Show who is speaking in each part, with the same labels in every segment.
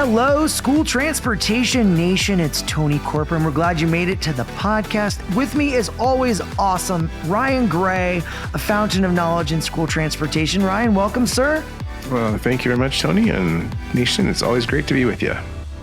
Speaker 1: Hello, School Transportation Nation. It's Tony Corcoran. We're glad you made it to the podcast. With me is always awesome, Ryan Gray, a fountain of knowledge in school transportation. Ryan, welcome, sir.
Speaker 2: Well, thank you very much, Tony, and Nation. It's always great to be with you.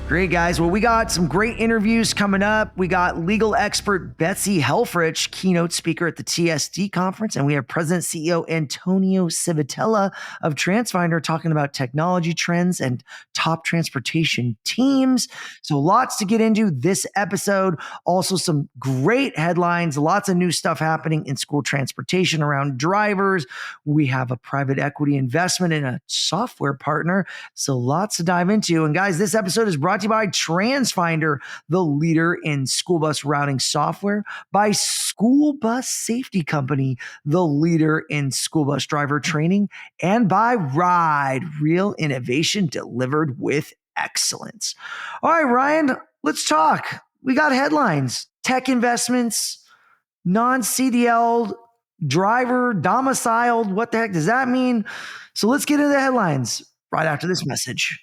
Speaker 1: Great, guys. Well, we got some great interviews coming up. We got legal expert Betsey Helfrich, keynote speaker at the TSD Conference, and we have President CEO Antionio Civitella of Transfinder talking about technology trends and top transportation teams. So lots to get into this episode. Also some great headlines, lots of new stuff happening in school transportation around drivers. We have a private equity investment in a software partner. So lots to dive into. And guys, this episode is brought to you by Transfinder, the leader in school bus routing software, by School Bus Safety Company, the leader in school bus driver training, and by Ride, real innovation delivered with excellence. All right, Ryan, let's talk. We got headlines, tech investments, non-CDL, driver, domiciled. What the heck does that mean? So let's get into the headlines right after this message.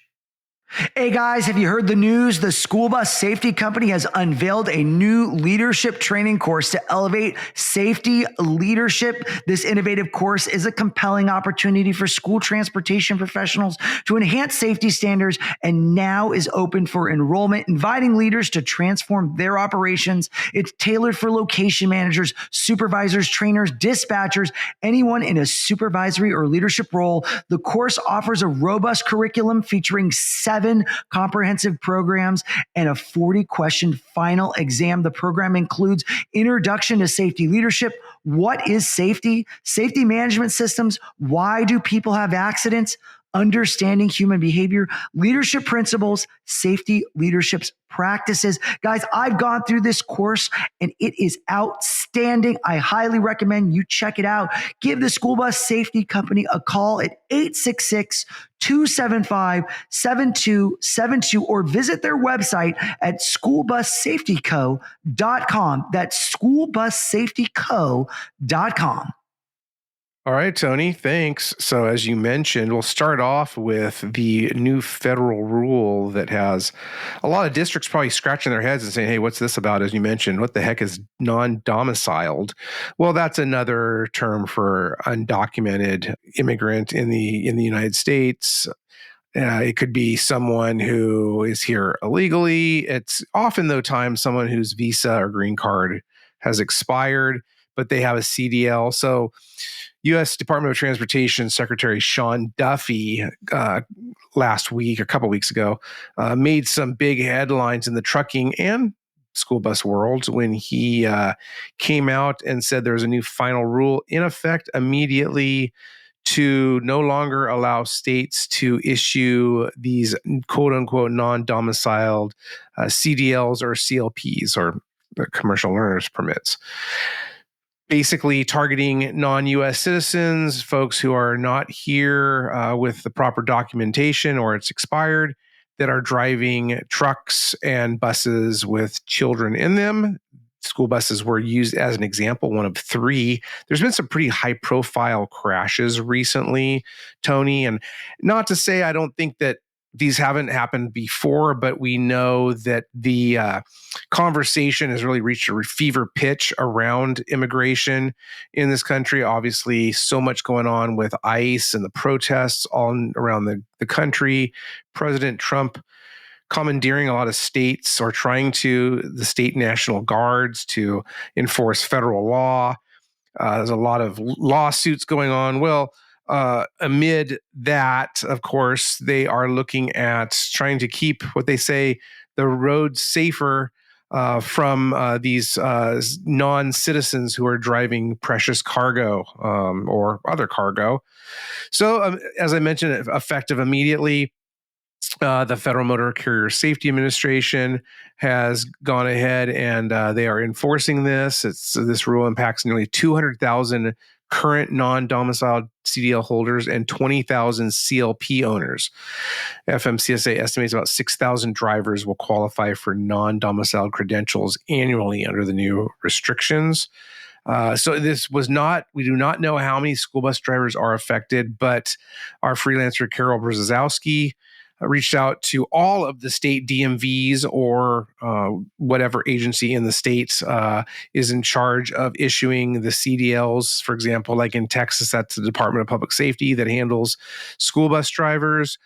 Speaker 1: Hey guys, have you heard the news? The School Bus Safety Company has unveiled a new leadership training course to elevate safety leadership. This innovative course is a compelling opportunity for school transportation professionals to enhance safety standards and now is open for enrollment, inviting leaders to transform their operations. It's tailored for location managers, supervisors, trainers, dispatchers, anyone in a supervisory or leadership role. The course offers a robust curriculum featuring 7 comprehensive programs and a 40-question final exam. The program includes introduction to safety leadership. What is safety? Safety management systems. Why do people have accidents? Understanding human behavior, leadership principles, safety leadership's practices. Guys, I've gone through this course and it is outstanding. I highly recommend you check it out. Give the School Bus Safety Company a call at 866-275-7272 or visit their website at schoolbussafetyco.com. That's schoolbussafetyco.com.
Speaker 2: All right, Tony, thanks. So as you mentioned, we'll start off with the new federal rule that has a lot of districts probably scratching their heads and saying, hey, what's this about? As you mentioned, what the heck is non-domiciled? Well, that's another term for undocumented immigrant in the United States. It could be someone who is here illegally. It's often, though, times someone whose visa or green card has expired, but they have a CDL. So U.S. Department of Transportation Secretary Sean Duffy last week, a couple weeks ago, made some big headlines in the trucking and school bus world when he came out and said there was a new final rule in effect immediately to no longer allow states to issue these quote-unquote non-domiciled CDLs or CLPs, or commercial learners permits. Basically targeting non-U.S. citizens, folks who are not here with the proper documentation or it's expired, that are driving trucks and buses with children in them. School buses were used as an example, one of 3. There's been some pretty high-profile crashes recently, Tony, and not to say I don't think that these haven't happened before, but we know that the conversation has really reached a fever pitch around immigration in this country. Obviously, so much going on with ICE and the protests all around the country. President Trump commandeering a lot of states or trying to, the state National Guards to enforce federal law. There's a lot of lawsuits going on. Well, amid that, of course, they are looking at trying to keep what they say the roads safer from these non-citizens who are driving precious cargo or other cargo. So, as I mentioned, effective immediately, the Federal Motor Carrier Safety Administration has gone ahead and they are enforcing this. This rule impacts nearly 200,000 current non-domiciled CDL holders and 20,000 CLP owners. FMCSA estimates about 6,000 drivers will qualify for non-domiciled credentials annually under the new restrictions. So this was not, we do not know how many school bus drivers are affected, but our freelancer Carol Brzezowski reached out to all of the state DMVs or whatever agency in the states is in charge of issuing the CDLs. For example, like in Texas, that's the Department of Public Safety that handles school bus drivers.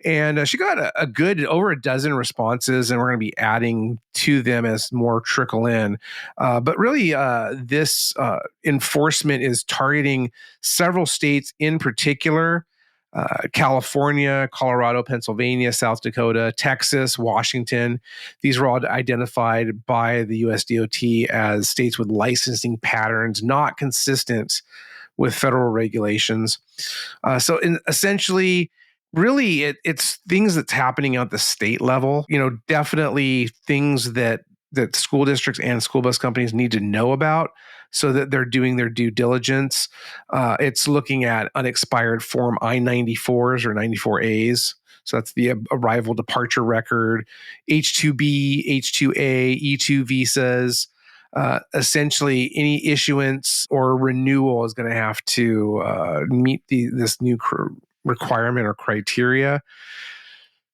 Speaker 2: And she got a good over a dozen responses, and we're going to be adding to them as more trickle in. But really, this enforcement is targeting several states in particular: California, Colorado, Pennsylvania, South Dakota, Texas, Washington. These were all identified by the USDOT as states with licensing patterns not consistent with federal regulations. Essentially, really, it's things that's happening at the state level. Definitely things that school districts and school bus companies need to know about so that they're doing their due diligence. It's looking at unexpired Form I-94s or 94As. So that's the arrival departure record, H-2B, H-2A, E-2 visas. Essentially, any issuance or renewal is going to have to meet this new requirement or criteria.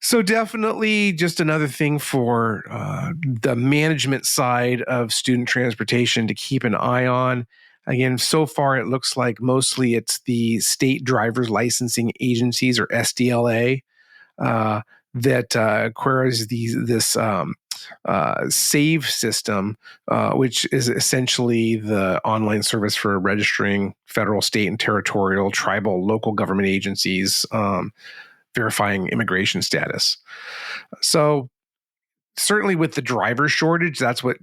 Speaker 2: So definitely just another thing for the management side of student transportation to keep an eye on. Again, so far it looks like mostly it's the state driver's licensing agencies or SDLA that queries this SAVE system, which is essentially the online service for registering federal, state, and territorial, tribal, local government agencies, verifying immigration status. So certainly with the driver shortage, that's what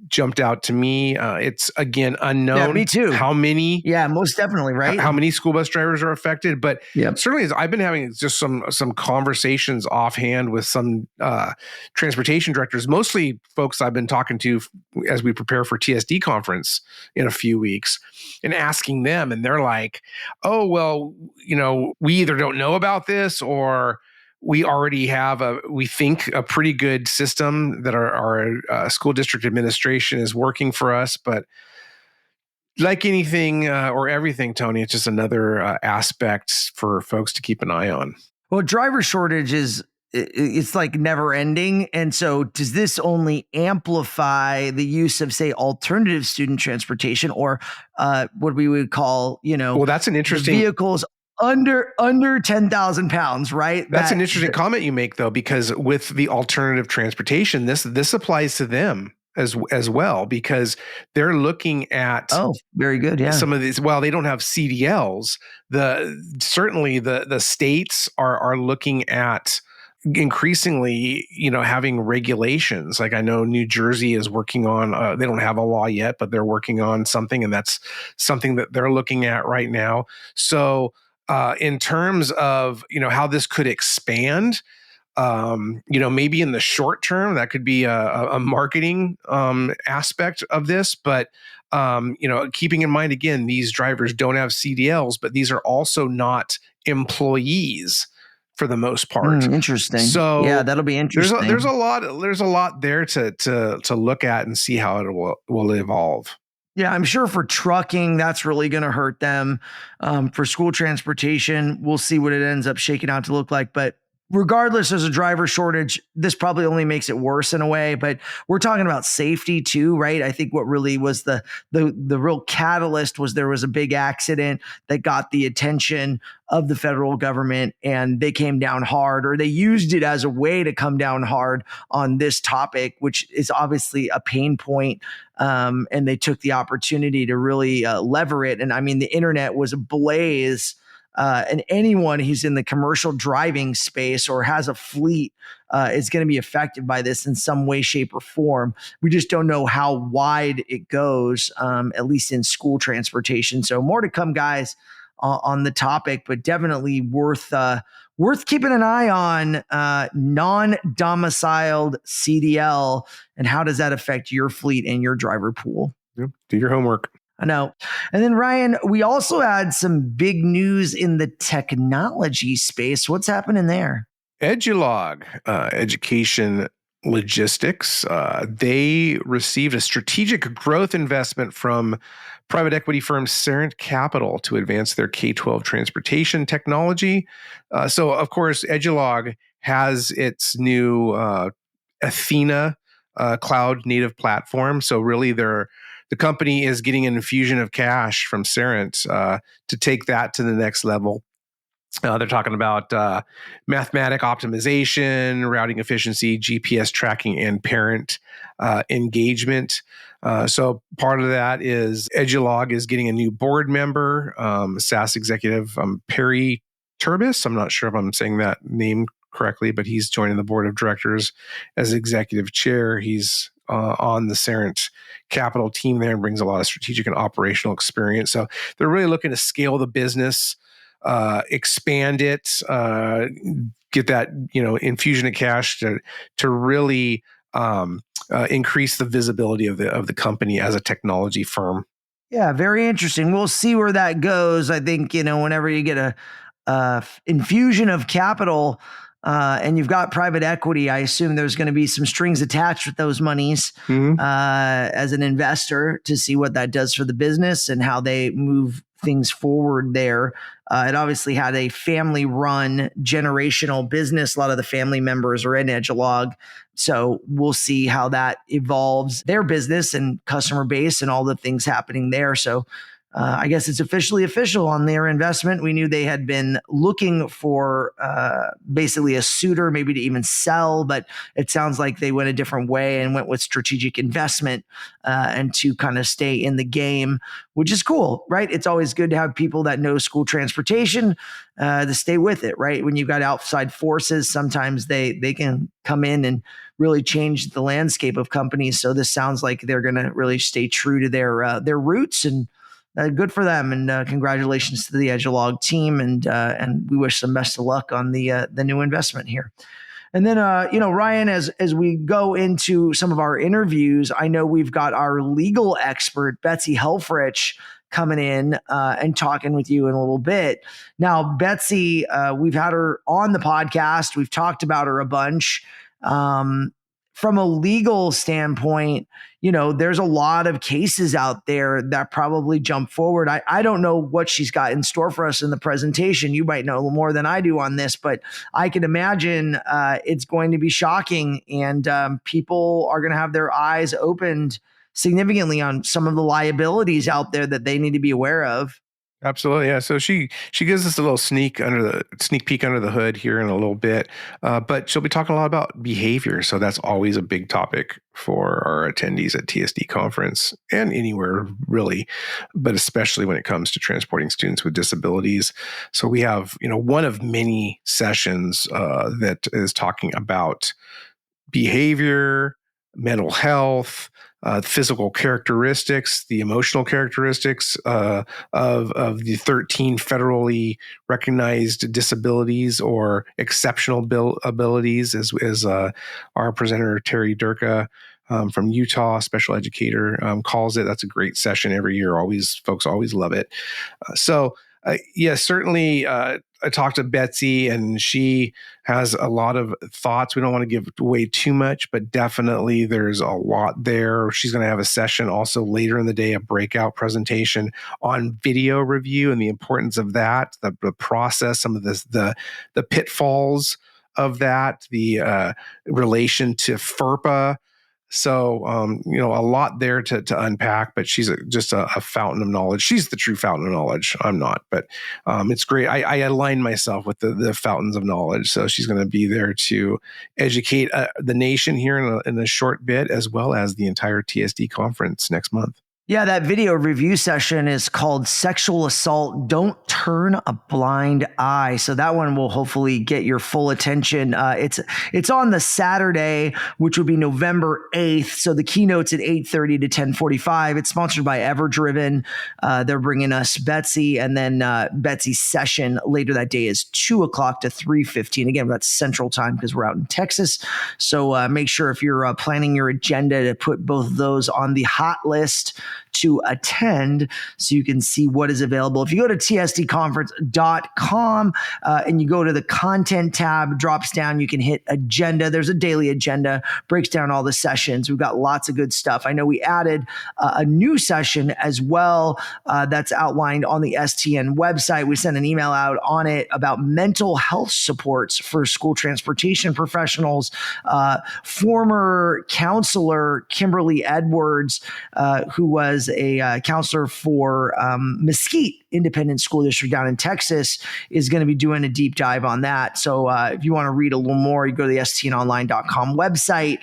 Speaker 2: jumped out to me. It's again unknown.
Speaker 1: Yeah, me too.
Speaker 2: How many?
Speaker 1: Yeah, most definitely, right?
Speaker 2: How many school bus drivers are affected? But
Speaker 1: Yep.
Speaker 2: certainly, I've been having just some conversations offhand with some transportation directors, mostly folks I've been talking to as we prepare for TSD conference in a few weeks, and asking them, and they're like, "Oh, well, we either don't know about this or." We already have we think a pretty good system that our school district administration is working for us. But like anything or everything, Tony, it's just another aspect for folks to keep an eye on.
Speaker 1: Well, driver shortage it's like never ending. And so does this only amplify the use of, say, alternative student transportation or what we would call,
Speaker 2: well, that's an interesting
Speaker 1: vehicles under 10,000 pounds, right?
Speaker 2: That's an interesting comment you make, though, because with the alternative transportation, this applies to them as well, because they're looking at
Speaker 1: very good, yeah.
Speaker 2: Some of these. Well, they don't have CDLs. Certainly the states are looking at increasingly, having regulations. Like I know New Jersey is working on, they don't have a law yet, but they're working on something, and that's something that they're looking at right now. So in terms of, how this could expand, maybe in the short term, that could be a marketing aspect of this. But, keeping in mind, again, these drivers don't have CDLs, but these are also not employees for the most part.
Speaker 1: Interesting.
Speaker 2: So
Speaker 1: yeah, that'll be interesting.
Speaker 2: There's a lot there to look at and see how it will evolve.
Speaker 1: Yeah, I'm sure for trucking, that's really going to hurt them. For school transportation, we'll see what it ends up shaking out to look like. But regardless, there's a driver shortage. This probably only makes it worse in a way, but we're talking about safety too, right? I think what really was the real catalyst was there was a big accident that got the attention of the federal government, and they came down hard, or they used it as a way to come down hard on this topic, which is obviously a pain point. And they took the opportunity to really lever it. And I mean, the internet was ablaze. And anyone who's in the commercial driving space or has a fleet is going to be affected by this in some way, shape, or form. We just don't know how wide it goes, at least in school transportation. So more to come, guys, on the topic, but definitely worth keeping an eye on. Non-domiciled CDL, and how does that affect your fleet and your driver pool?
Speaker 2: Yep. Do your homework.
Speaker 1: I know. And then, Ryan, we also had some big news in the technology space. What's happening there?
Speaker 2: Edulog, Education Logistics, they received a strategic growth investment from private equity firm Serent Capital to advance their K-12 transportation technology. So, of course, Edulog has its new Athena cloud native platform. So really, the company is getting an infusion of cash from Cerent to take that to the next level. They're talking about mathematic optimization, routing efficiency, GPS tracking, and parent engagement. So part of that is Edulog is getting a new board member, SaaS executive Perry Turbis. I'm not sure if I'm saying that name correctly, but he's joining the board of directors as executive chair. He's on the Cerent Capital team there and brings a lot of strategic and operational experience. So they're really looking to scale the business, expand it, get that infusion of cash to really increase the visibility of the company as a technology firm.
Speaker 1: Yeah, very interesting. We'll see where that goes. I think whenever you get a infusion of capital and you've got private equity, I assume there's going to be some strings attached with those monies as an investor to see what that does for the business and how they move things forward there. It obviously had a family-run generational business. A lot of the family members are in Edulog. So we'll see how that evolves their business and customer base and all the things happening there. So I guess it's officially official on their investment. We knew they had been looking for basically a suitor, maybe to even sell, but it sounds like they went a different way and went with strategic investment and to kind of stay in the game, which is cool, right? It's always good to have people that know school transportation to stay with it, right? When you've got outside forces, sometimes they can come in and really change the landscape of companies. So this sounds like they're going to really stay true to their roots, and good for them, and congratulations to the Edulog team, and we wish them best of luck on the new investment here. And then, Ryan, as we go into some of our interviews, I know we've got our legal expert, Betsey Helfrich, coming in and talking with you in a little bit. Now, Betsey, we've had her on the podcast. We've talked about her a bunch. From a legal standpoint, there's a lot of cases out there that probably jump forward. I don't know what she's got in store for us in the presentation. You might know more than I do on this, but I can imagine it's going to be shocking, and people are going to have their eyes opened significantly on some of the liabilities out there that they need to be aware of.
Speaker 2: Absolutely, yeah. So she gives us a little sneak peek under the hood here in a little bit, but she'll be talking a lot about behavior. So that's always a big topic for our attendees at TSD Conference and anywhere really, but especially when it comes to transporting students with disabilities. So we have one of many sessions that is talking about behavior, mental health, physical characteristics, the emotional characteristics of the 13 federally recognized disabilities or exceptional abilities, as our presenter Terry Durka from Utah, special educator, calls it. That's a great session every year. Folks always love it. Certainly. I talked to Betsey, and she has a lot of thoughts. We don't want to give away too much, but definitely there's a lot there. She's going to have a session also later in the day, a breakout presentation on video review and the importance of that, the process, some of the pitfalls of that, the relation to FERPA. So, a lot there to unpack, but she's just a fountain of knowledge. She's the true fountain of knowledge. I'm not, but it's great. I align myself with the fountains of knowledge. So she's going to be there to educate the nation here in a short bit, as well as the entire TSD conference next month.
Speaker 1: Yeah, that video review session is called Sexual Assault, Don't Turn a Blind Eye. So that one will hopefully get your full attention. It's on the Saturday, which will be November 8th. So the keynote's at 8:30 to 10:45. It's sponsored by Everdriven. They're bringing us Betsey, and then Betsey's session later that day is 2 o'clock to 3:15. Again, that's Central Time because we're out in Texas. So make sure if you're planning your agenda to put both of those on the hot list to attend so you can see what is available. If you go to tsdconference.com and you go to the content tab, drops down, you can hit agenda. There's a daily agenda, breaks down all the sessions. We've got lots of good stuff. I know we added a new session as well that's outlined on the STN website. We sent an email out on it about mental health supports for school transportation professionals. Former counselor Kimberly Edwards, who was a counselor for Mesquite Independent School District down in Texas, is going to be doing a deep dive on that. So if you want to read a little more, you go to the stnonline.com website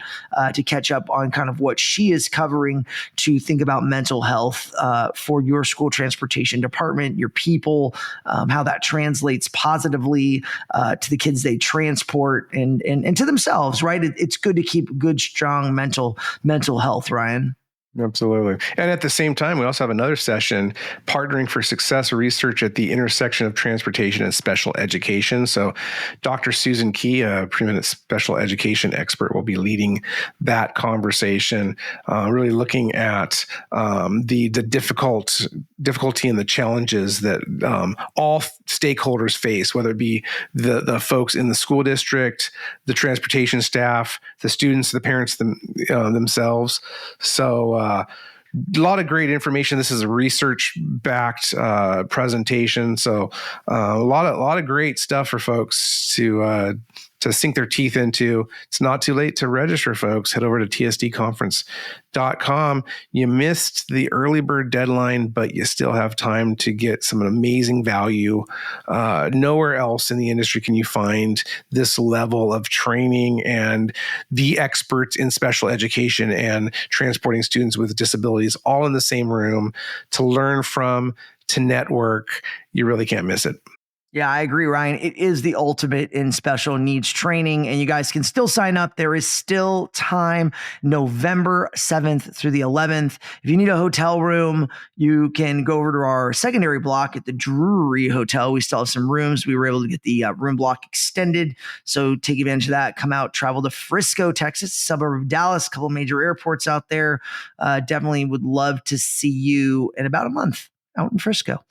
Speaker 1: to catch up on kind of what she is covering to think about mental health for your school transportation department, your people, how that translates positively to the kids they transport and to themselves, right? It's good to keep good, strong mental health, Ryan.
Speaker 2: Absolutely. And at the same time, we also have another session, Partnering for Success Research at the Intersection of Transportation and Special Education. So Dr. Susan Key, a preeminent special education expert, will be leading that conversation, really looking at the difficulty and the challenges that all stakeholders face, whether it be the folks in the school district, the transportation staff, the students, the parents themselves. So a lot of great information. This is a research-backed presentation, so a lot of great stuff for folks to sink their teeth into. It's not too late to register, folks. Head over to tsdconference.com. You missed the early bird deadline, but you still have time to get some amazing value. Nowhere else in the industry can you find this level of training and the experts in special education and transporting students with disabilities all in the same room to learn from, to network. You really can't miss it.
Speaker 1: Yeah, I agree, Ryan. It is the ultimate in special needs training, and you guys can still sign up. There is still time, November 7th through the 11th. If you need a hotel room, you can go over to our secondary block at the Drury Hotel. We still have some rooms. We were able to get the room block extended, so take advantage of that. Come out, travel to Frisco, Texas, suburb of Dallas, a couple of major airports out there. Definitely would love to see you in about a month out in Frisco.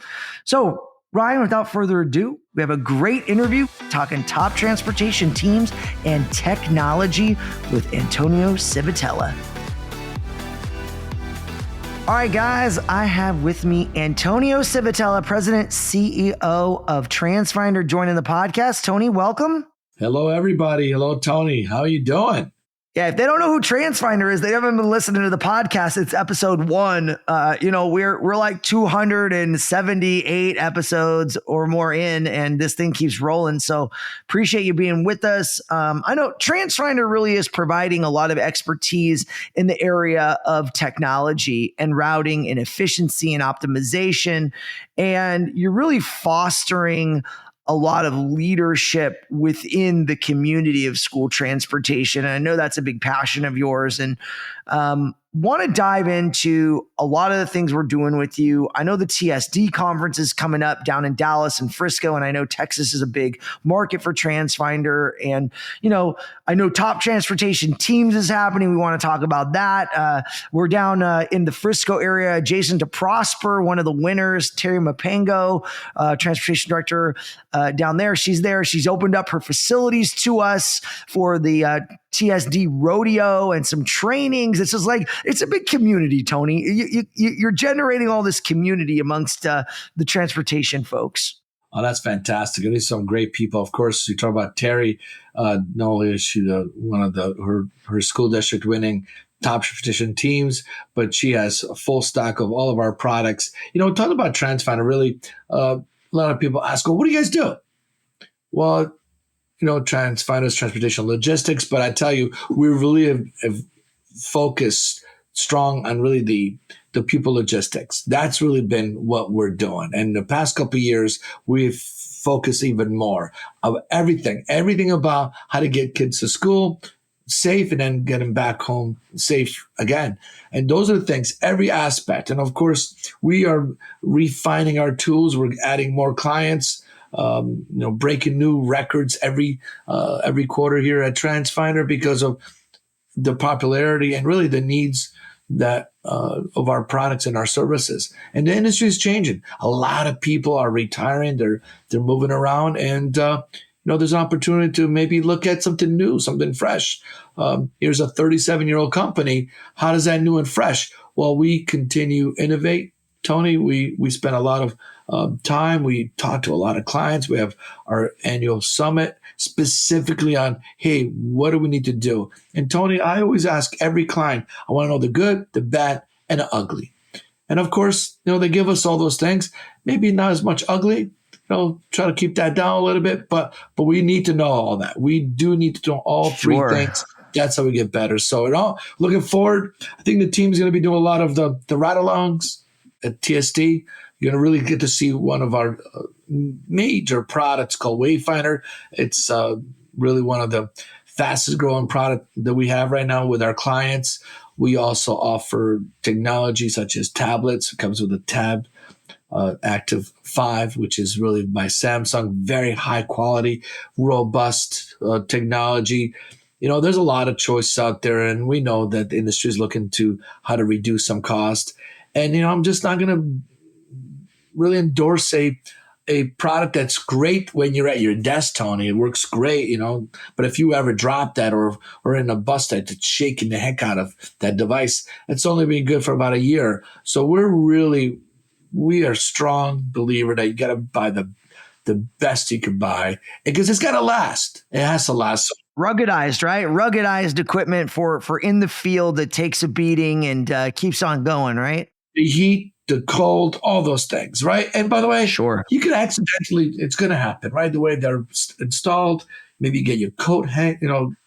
Speaker 1: So, Ryan, without further ado, we have a great interview talking top transportation teams and technology with Antionio Civitella. All right, guys, I have with me Antionio Civitella, President, CEO of Transfinder, joining the podcast. Tony, welcome.
Speaker 3: Hello, everybody. Hello, Tony. How are you doing?
Speaker 1: Yeah, if they don't know who Transfinder is, they haven't been listening to the podcast. It's episode 1. We're like 278 episodes or more in, and this thing keeps rolling. So appreciate you being with us. I know Transfinder really is providing a lot of expertise in the area of technology and routing and efficiency and optimization, and you're really fostering a lot of leadership within the community of school transportation. And I know that's a big passion of yours, and want to dive into a lot of the things we're doing with you. I know the TSD conference is coming up down in Dallas and Frisco, and I know Texas is a big market for Transfinder. And, I know Top Transportation Teams is happening. We want to talk about that. We're down in the Frisco area, adjacent to Prosper, one of the winners, Terry Mapango, Transportation Director down there. She's there. She's opened up her facilities to us for the TSD rodeo and some trainings. It's just like, it's a big community, Tony. You're generating all this community amongst the transportation folks.
Speaker 3: Oh, that's fantastic. There's some great people. Of course, you talk about Terry. Not only is she one of her school district winning top transportation teams, but she has a full stock of all of our products. Talking about Transfinder, really, a lot of people ask, well, what do you guys do? Well, Transfinder is transportation logistics, but I tell you, we really have focused strong on really the people logistics. That's really been what we're doing. And the past couple of years, we've focused even more of everything about how to get kids to school safe and then get them back home safe again. And those are the things, every aspect. And of course, we are refining our tools. We're adding more clients, breaking new records every quarter here at Transfinder because of the popularity and really the needs that of our products and our services. And the industry is changing. A lot of people are retiring. They're moving around, and there's an opportunity to maybe look at something new, something fresh. Here's a 37-year-old company. How does that new and fresh? Well, we continue innovate. Tony, we spend a lot of time. We talk to a lot of clients. We have our annual summit specifically on, hey, what do we need to do? And Tony, I always ask every client, I want to know the good, the bad, and the ugly. And of course, they give us all those things. Maybe not as much ugly. Try to keep that down a little bit, but we need to know all that. We do need to know all three things. That's how we get better. So, looking forward, I think the team's going to be doing a lot of the ride-alongs at TSD. You're going to really get to see one of our major products called Wayfinder. It's really one of the fastest growing product that we have right now with our clients. We also offer technology such as tablets. It comes with a Tab Active 5, which is really by Samsung. Very high quality, robust technology. There's a lot of choice out there, and we know that the industry is looking to how to reduce some cost. And, I'm just not going to really endorse a product that's great when you're at your desk, Tony. It works great, but if you ever drop that or in a bus that's shaking the heck out of that device, it's only been good for about a year. So we are strong believer that you got to buy the best you can buy because it's got to last. It has to last.
Speaker 1: Ruggedized, right? Ruggedized equipment for in the field that takes a beating and keeps on going, right?
Speaker 3: The heat, the cold, all those things, right? And by the way,
Speaker 1: sure,
Speaker 3: you could accidentally, it's going to happen, right? The way they're installed, maybe you get your coat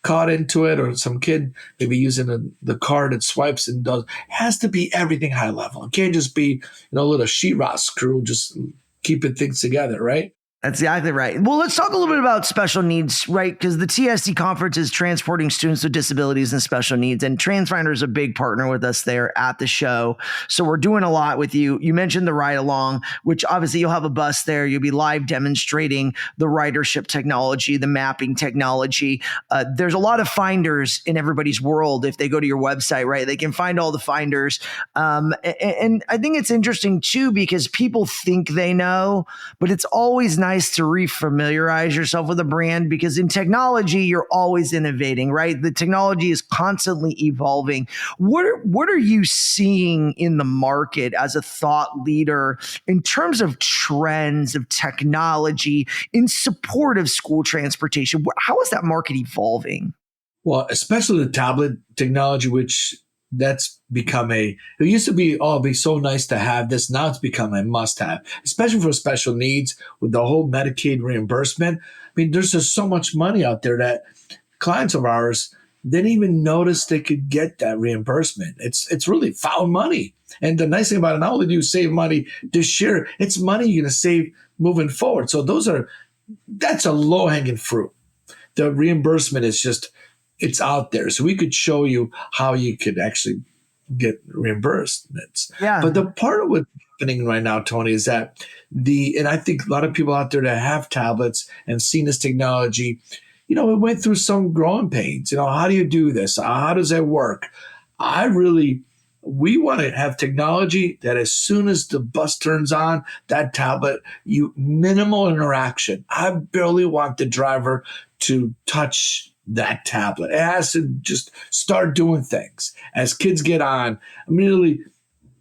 Speaker 3: caught into it, or some kid maybe using the card that swipes and does. It has to be everything high level. It can't just be a little sheetrock screw just keeping things together, right?
Speaker 1: That's exactly right. Well, let's talk a little bit about special needs, right? Because the TSD conference is transporting students with disabilities and special needs, and Transfinder is a big partner with us there at the show. So we're doing a lot with you. You mentioned the ride along, which obviously you'll have a bus there. You'll be live demonstrating the ridership technology, the mapping technology. There's a lot of finders in everybody's world. If they go to your website, right, they can find all the finders. And I think it's interesting too, because people think they know, but it's always nice to refamiliarize yourself with a brand, because in technology, you're always innovating, right? The technology is constantly evolving. What are you seeing in the market as a thought leader in terms of trends of technology in support of school transportation? How is that market evolving?
Speaker 3: Well, especially the tablet technology, which that's become it used to be, it'd be so nice to have this. Now it's become a must have, especially for special needs with the whole Medicaid reimbursement. I mean, there's just so much money out there that clients of ours didn't even notice they could get that reimbursement. It's really foul money. And the nice thing about it, not only do you save money this year, it's money you're going to save moving forward. So that's a low hanging fruit. The reimbursement is just, it's out there. So we could show you how you could actually get reimbursements.
Speaker 1: Yeah.
Speaker 3: But the part of what's happening right now, Tony, is that and I think a lot of people out there that have tablets and seen this technology, it went through some growing pains. How do you do this? How does that work? We want to have technology that as soon as the bus turns on, that tablet, minimal interaction. I barely want the driver to touch that tablet. It has to just start doing things. As kids get on, immediately,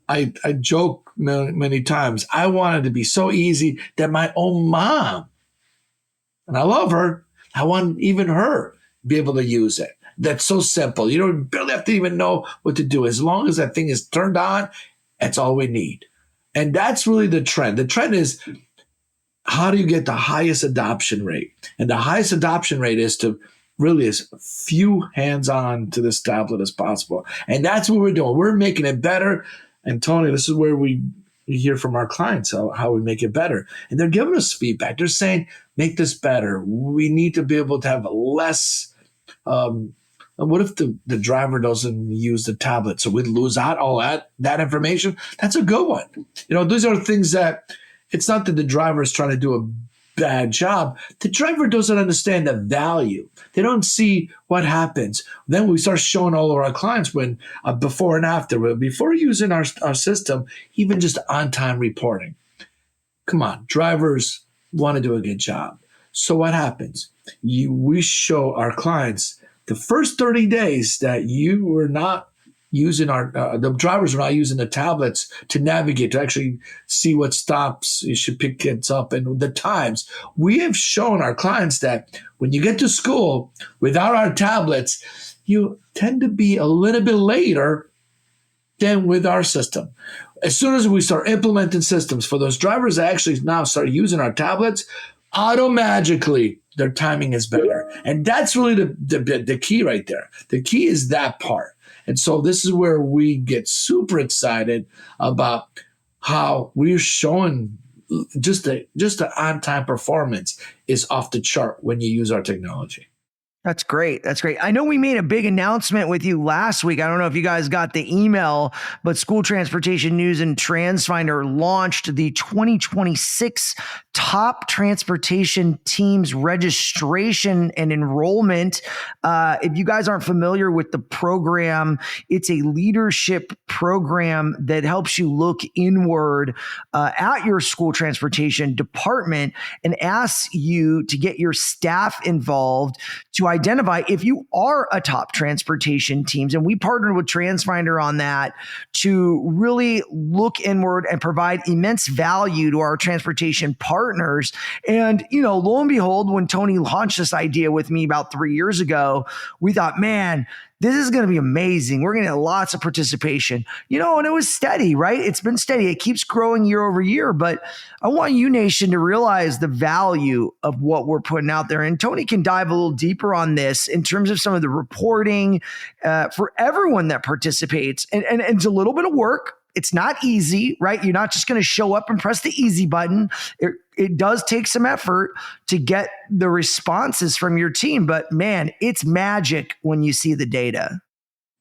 Speaker 3: I joke many times, I want it to be so easy that my own mom, and I love her, I want even her be able to use it. That's so simple. You don't barely have to even know what to do. As long as that thing is turned on, that's all we need. And that's really the trend. The trend is, how do you get the highest adoption rate? And the highest adoption rate is to really as few hands-on to this tablet as possible. And that's what we're doing. We're making it better. And Tony, this is where we hear from our clients how we make it better. And they're giving us feedback. They're saying, make this better. We need to be able to have less. What if the driver doesn't use the tablet? So we'd lose out all that information. That's a good one. These are things that it's not that the driver is trying to do a bad job, the driver doesn't understand the value. They don't see what happens. Then we start showing all of our clients when before and after, before using our system, even just on-time reporting. Come on, drivers want to do a good job. So what happens? We show our clients the first 30 days that you were not using the drivers were not using the tablets to navigate, to actually see what stops you should pick kids up and the times. We have shown our clients that when you get to school without our tablets, you tend to be a little bit later than with our system. As soon as we start implementing systems for those drivers that actually now start using our tablets, automatically their timing is better. And that's really the key right there. The key is that part. And so this is where we get super excited about how we're showing just the on-time performance is off the chart when you use our technology.
Speaker 1: That's great. That's great. I know we made a big announcement with you last week. I don't know if you guys got the email, but School Transportation News and Transfinder launched the 2026 Top Transportation Teams registration and enrollment. If you guys aren't familiar with the program, it's a leadership program that helps you look inward at your school transportation department and asks you to get your staff involved to identify if you are a top transportation teams. And we partnered with Transfinder on that to really look inward and provide immense value to our transportation partners. And, lo and behold, when Tony launched this idea with me about 3 years ago, we thought, man, this is going to be amazing. We're going to get lots of participation, and it was steady, right? It's been steady. It keeps growing year over year, but I want you, Nation, to realize the value of what we're putting out there. And Tony can dive a little deeper on this in terms of some of the reporting for everyone that participates. And it's a little bit of work. It's not easy, right? You're not just going to show up and press the easy button. It does take some effort to get the responses from your team, but man, it's magic when you see the data.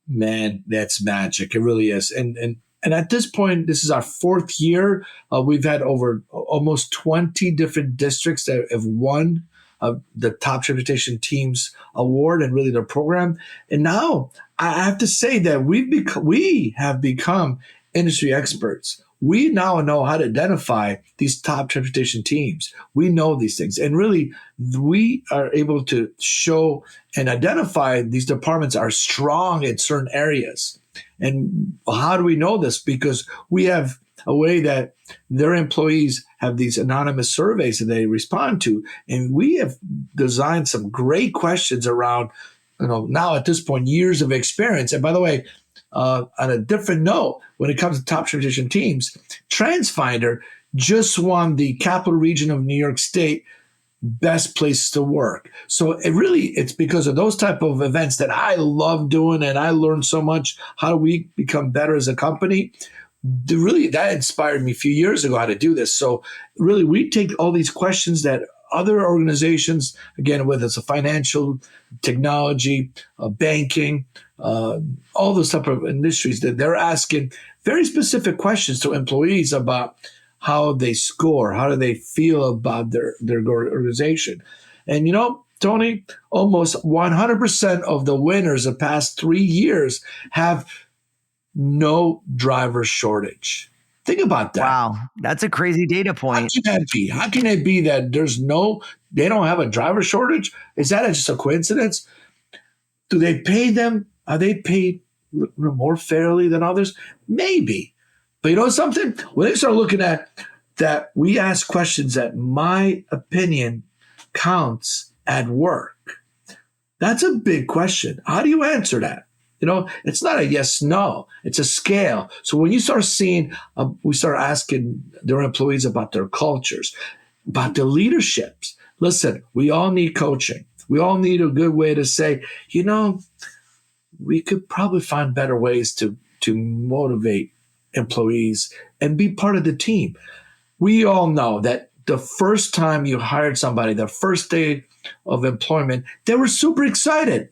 Speaker 3: Man, that's magic. It really is. And at this point, this is our 4th year. We've had over almost 20 different districts that have won the Top Transportation Teams Award and really their program. And now I have to say that we have become industry experts. We now know how to identify these top transportation teams. We know these things. And really, we are able to show and identify these departments are strong in certain areas. And how do we know this? Because we have a way that their employees have these anonymous surveys that they respond to. And we have designed some great questions around, now at this point, years of experience. And by the way, on a different note, when it comes to top transportation teams, Transfinder just won the Capital Region of New York State Best Place to Work. So it's because of those type of events that I love doing, and I learned so much. How do we become better as a company? That inspired me a few years ago how to do this. So really, we take all these questions that other organizations, again, whether it's a financial, technology, banking, all those type of industries, that they're asking very specific questions to employees about how they score, how do they feel about their organization. And Tony, almost 100% of the winners the past 3 years have no driver shortage. Think about that.
Speaker 1: Wow, that's a crazy data point.
Speaker 3: How can that be? How can it be that they don't have a driver shortage? Is that just a coincidence? Do they pay them? Are they paid more fairly than others? Maybe. But you know something? When they start looking at that, we ask questions that my opinion counts at work. That's a big question. How do you answer that? It's not a yes, no. It's a scale. So when you start seeing, we start asking their employees about their cultures, about their leaderships. Listen, we all need coaching. We all need a good way to say, we could probably find better ways to motivate employees and be part of the team. We all know that the first time you hired somebody, the first day of employment, they were super excited.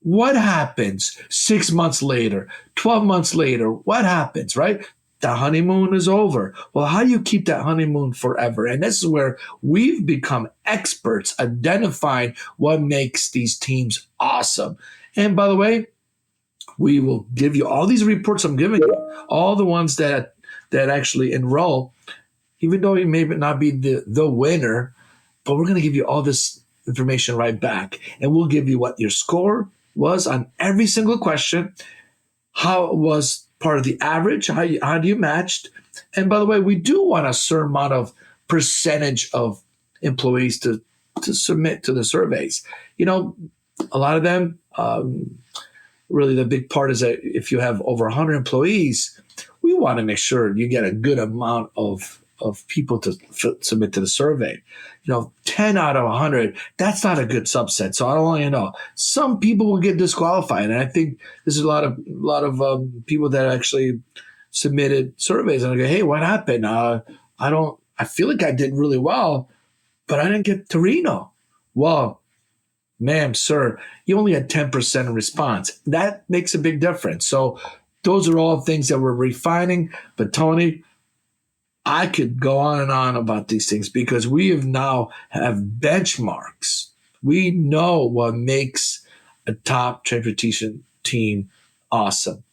Speaker 3: What happens 6 months later, 12 months later? What happens, right? the honeymoon is over. Well, how do you keep that honeymoon forever? And this is where we've become experts identifying what makes these teams awesome. And by the way, we will give you all these reports I'm giving you, all the ones that actually enroll, even though you may not be the winner, but we're going to give you all this information right back. And we'll give you what your score was on every single question, how it was part of the average, how do you matched. And by the way, we do want a certain amount of percentage of employees to submit to the surveys. You know, a lot of them, really the big part is that if you have over 100 employees, we want to make sure you get a good amount of people to submit to the survey. 10 out of 100, that's not a good subset. So I don't want you to know. Some people will get disqualified. And I think there's a lot of people that actually submitted surveys and I go, hey, what happened? I feel like I did really well, but I didn't get Torino. Well, ma'am, sir, you only had 10% response. That makes a big difference. So those are all things that we're refining. But Tony, I could go on and on about these things because we now have benchmarks. We know what makes a top transportation team awesome.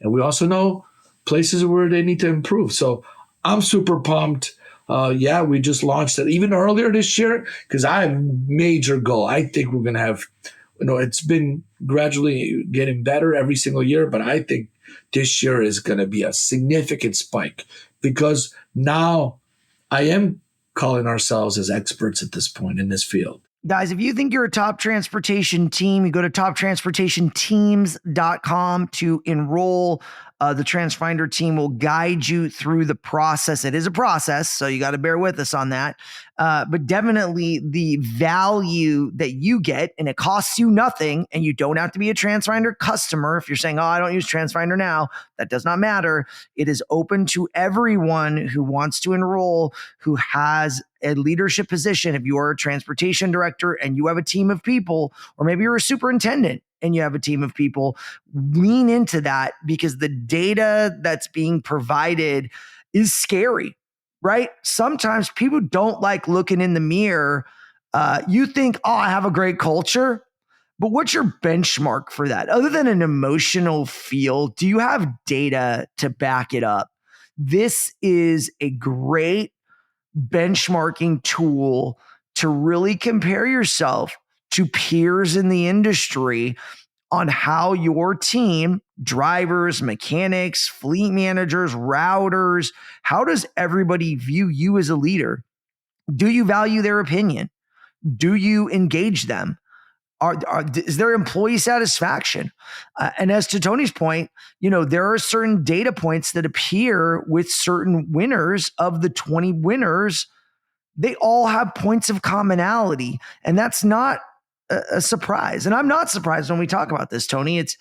Speaker 3: And we also know places where they need to improve. So I'm super pumped. We just launched it even earlier this year because I have a major goal. I think we're going to have, it's been gradually getting better every single year, but I think this year is going to be a significant spike because now I am calling ourselves as experts at this point in this field.
Speaker 1: Guys, if you think you're a top transportation team, you go to toptransportationteams.com to enroll. The Transfinder team will guide you through the process. It is a process, so you got to bear with us on that. But definitely the value that you get, and it costs you nothing, and you don't have to be a Transfinder customer. If you're saying, I don't use Transfinder now, that does not matter. It is open to everyone who wants to enroll, who has a leadership position. If you are a transportation director and you have a team of people, or maybe you're a superintendent and you have a team of people, lean into that because the data that's being provided is scary, right? Sometimes people don't like looking in the mirror. You think, I have a great culture, but what's your benchmark for that? Other than an emotional feel, do you have data to back it up? This is a great benchmarking tool to really compare yourself to peers in the industry on how your team, drivers, mechanics, fleet managers, routers, how does everybody view you as a leader? Do you value their opinion? Do you engage them? Is there employee satisfaction? And as to Tony's point, there are certain data points that appear with certain winners. Of the 20 winners, they all have points of commonality, and that's not a surprise. And I'm not surprised when we talk about this, Tony. It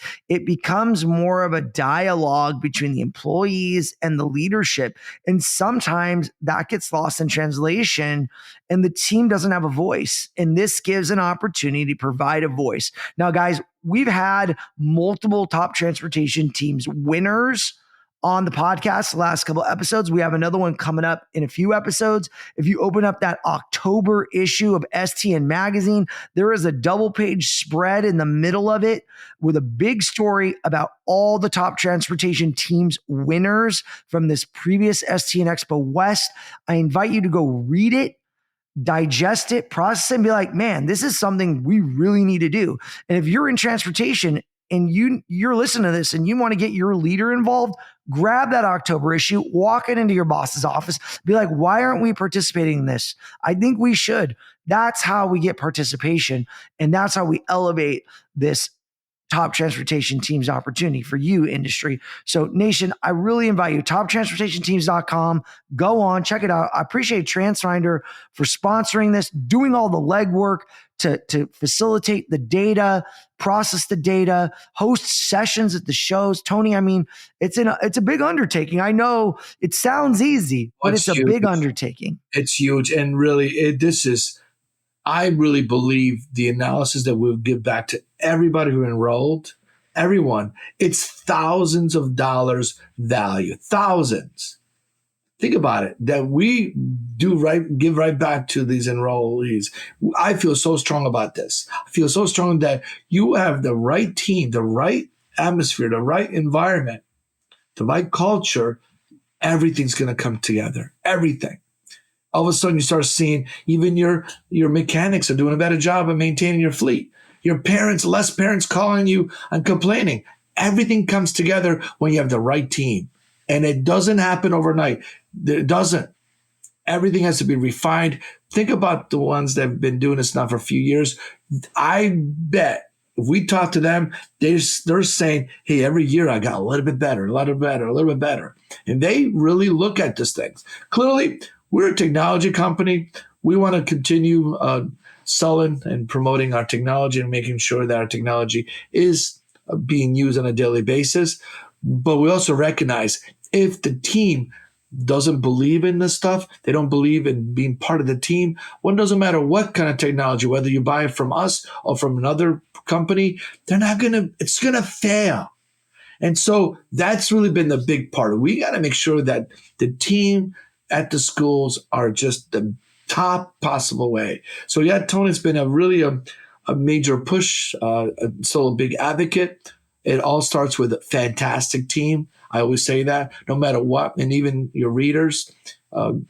Speaker 1: becomes more of a dialogue between the employees and the leadership. And sometimes that gets lost in translation and the team doesn't have a voice. And this gives an opportunity to provide a voice. Now, guys, we've had multiple top transportation teams winners on the podcast the last couple of episodes. We have another one coming up in a few episodes. If you open up that October issue of STN Magazine, there is a double page spread in the middle of it with a big story about all the top transportation teams winners from this previous STN Expo West. I invite you to go read it, digest it, process it, and be like, man, this is something we really need to do. And if you're in transportation and you're listening to this and you want to get your leader involved, grab that October issue, walk it into your boss's office, be like, why aren't we participating in this? I think we should. That's how we get participation. And that's how we elevate this top transportation teams opportunity for you, industry. So nation, I really invite you, toptransportationteams.com. Go on, check it out. I appreciate Transfinder for sponsoring this, doing all the legwork to facilitate the data, process the data, host sessions at the shows. Tony, I mean, it's a big undertaking. I know it sounds easy, but it's a big undertaking.
Speaker 3: It's huge. And really, I really believe the analysis that we'll give back to everybody who enrolled everyone, it's thousands of dollars value, thousands. Think about it, that we give right back to these enrollees. I feel so strong about this. I feel so strong that you have the right team, the right atmosphere, the right environment, the right culture. Everything's going to come together. Everything. All of a sudden, you start seeing even your mechanics are doing a better job of maintaining your fleet. Your parents, less parents calling you and complaining. Everything comes together when you have the right team. And it doesn't happen overnight. It doesn't. Everything has to be refined. Think about the ones that have been doing this now for a few years. I bet if we talk to them, they're saying, hey, every year I got a little bit better, a little better, a little bit better. And they really look at these things. Clearly, we're a technology company. We want to continue selling and promoting our technology and making sure that our technology is being used on a daily basis. But we also recognize if the team doesn't believe in this stuff, they don't believe in being part of the team, well, it doesn't matter what kind of technology, whether you buy it from us or from another company, it's going to fail. And so that's really been the big part. We got to make sure that the team at the schools are just the top possible way. So yeah, Tony, it's been a major push, so a big advocate. It all starts with a fantastic team. I always say that no matter what, and even your readers,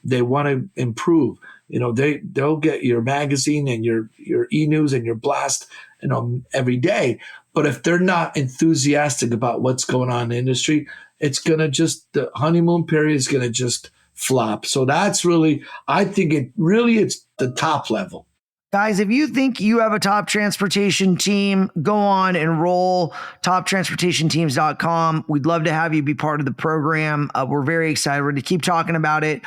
Speaker 3: they want to improve. They'll get your magazine and your e-news and your blast, every day. But if they're not enthusiastic about what's going on in the industry, the honeymoon period is going to just flop. So that's really, I think it's the top level.
Speaker 1: Guys, if you think you have a top transportation team, go on, enroll, toptransportationteams.com. We'd love to have you be part of the program. We're very excited. We're going to keep talking about it